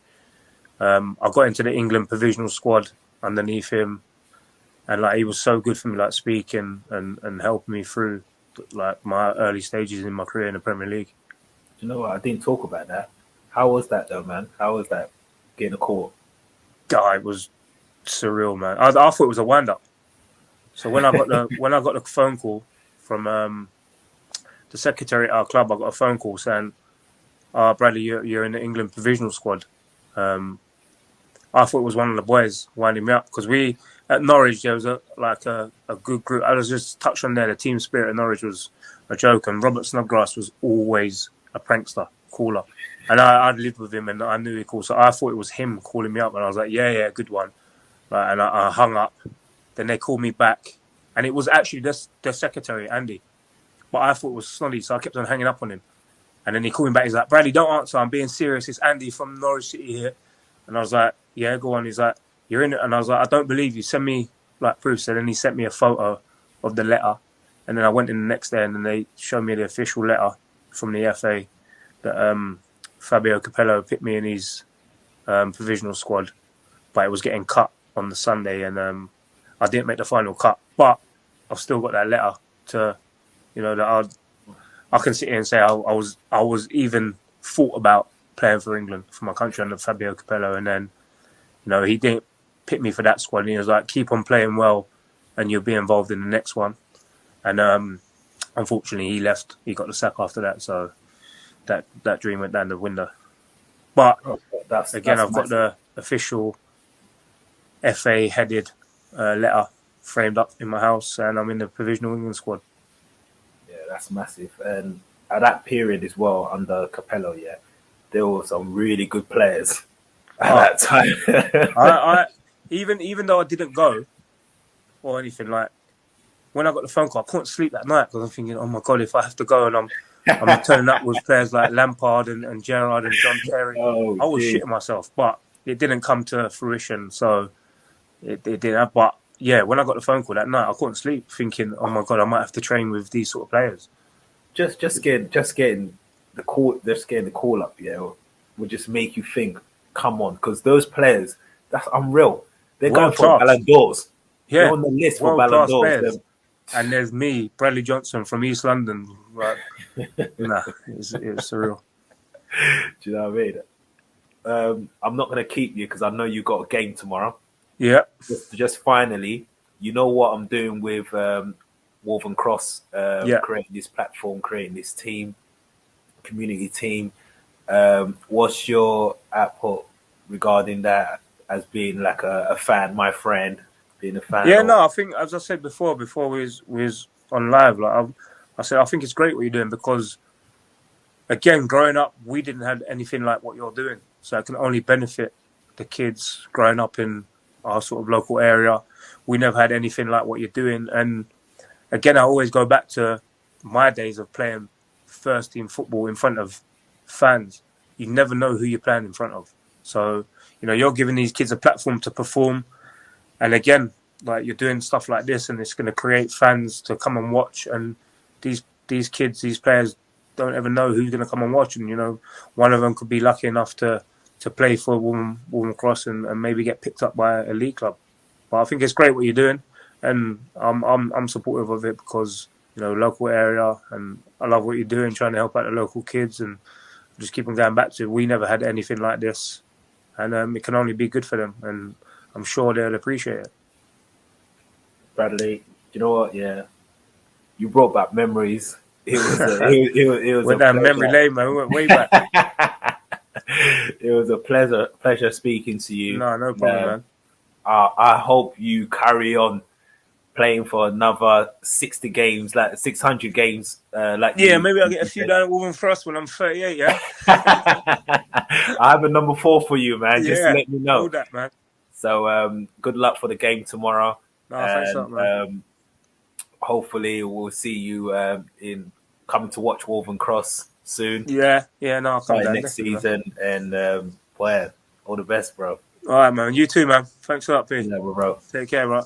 I got into the England provisional squad underneath him, and like he was so good for me, like speaking and helping me through like my early stages in my career in the Premier League. You know what? I didn't talk about that. How was that though, man? How was that getting a call? God, it was surreal, man. I thought it was a wind up. So when I got the phone call from the secretary at our club, I got a phone call saying, Bradley, you're in the England provisional squad. I thought it was one of the boys winding me up, because we at Norwich there was a good group. I was just touched on there. The team spirit at Norwich was a joke, and Robert Snodgrass was always a prankster, caller, and I'd lived with him and I knew he called. So I thought it was him calling me up, and I was like, yeah, good one. And I hung up. Then they called me back, and it was actually the secretary, Andy. But I thought it was Snoddy, so I kept on hanging up on him. And then he called me back. He's like, Bradley, don't answer. I'm being serious. It's Andy from Norwich City here. And I was like, yeah, go on. He's like, you're in it. And I was like, I don't believe you. Send me like proof. So then he sent me a photo of the letter. And then I went in the next day, and then they showed me the official letter from the FA that Fabio Capello picked me in his provisional squad. But it was getting cut on the Sunday, and I didn't make the final cut. But I've still got that letter to... You know, that I can sit here and say I was even thought about playing for England, for my country, under Fabio Capello, and then, you know, he didn't pick me for that squad. And he was like, keep on playing well, and you'll be involved in the next one. And unfortunately, he left. He got the sack after that, so that dream went down the window. But I've got the official FA headed letter framed up in my house, and I'm in the provisional England squad. That's massive. And at that period as well, under Capello, there were some really good players at that time. I even though I didn't go or anything, like when I got the phone call, I couldn't sleep that night, because I'm thinking, oh my God, if I have to go and I'm turning up with players like Lampard and Gerrard and John Terry, I was shitting myself. But it didn't come to fruition, so it didn't. But yeah, when I got the phone call that night, I couldn't sleep, thinking, "Oh my God, I might have to train with these sort of players." Just getting the call up, would just make you think, "Come on," because those players, that's unreal. They're going for Ballon d'Ors. Yeah, they're on the list for Ballon d'Ors. And there's me, Bradley Johnson from East London. Like, nah, it's surreal. Do you know what I mean? I'm not going to keep you, because I know you got a game tomorrow. Yeah. Just finally, you know what I'm doing with Waltham Cross, creating this platform, creating this team, community team. What's your output regarding that, as being like a fan, my friend, being a fan? Yeah, no, I think, as I said before we was on live, like I said, I think it's great what you're doing, because, again, growing up, we didn't have anything like what you're doing. So it can only benefit the kids growing up in our sort of local area. We never had anything like what you're doing. And again, I always go back to my days of playing first team football in front of fans, you never know who you're playing in front of. So, you're giving these kids a platform to perform. And again, like, you're doing stuff like this, and it's going to create fans to come and watch. And these kids, these players don't ever know who's going to come and watch. And, one of them could be lucky enough to play for Waltham Cross and maybe get picked up by a league club. But I think it's great what you're doing. And I'm supportive of it because, local area, and I love what you're doing, trying to help out the local kids, and just keep on going back to, we never had anything like this, and it can only be good for them, and I'm sure they'll appreciate it. Bradley, you know what? Yeah, you brought back memories. It was Went down memory lane, man. We went way back. It was a pleasure speaking to you. No problem, man. I hope you carry on playing for another 60 games, like 600 games. Maybe I'll get a few down at Waltham Cross when I'm 38, yeah? I have a number 4 for you, man, just to let you know. All that, man. So good luck for the game tomorrow. Thanks a lot, man. Hopefully we'll see you in coming to watch Waltham Cross soon. I'll come down next season. And all the best, bro. All right, man. You too, man. Thanks a lot, Pete. Yeah, bro. Take care, bro.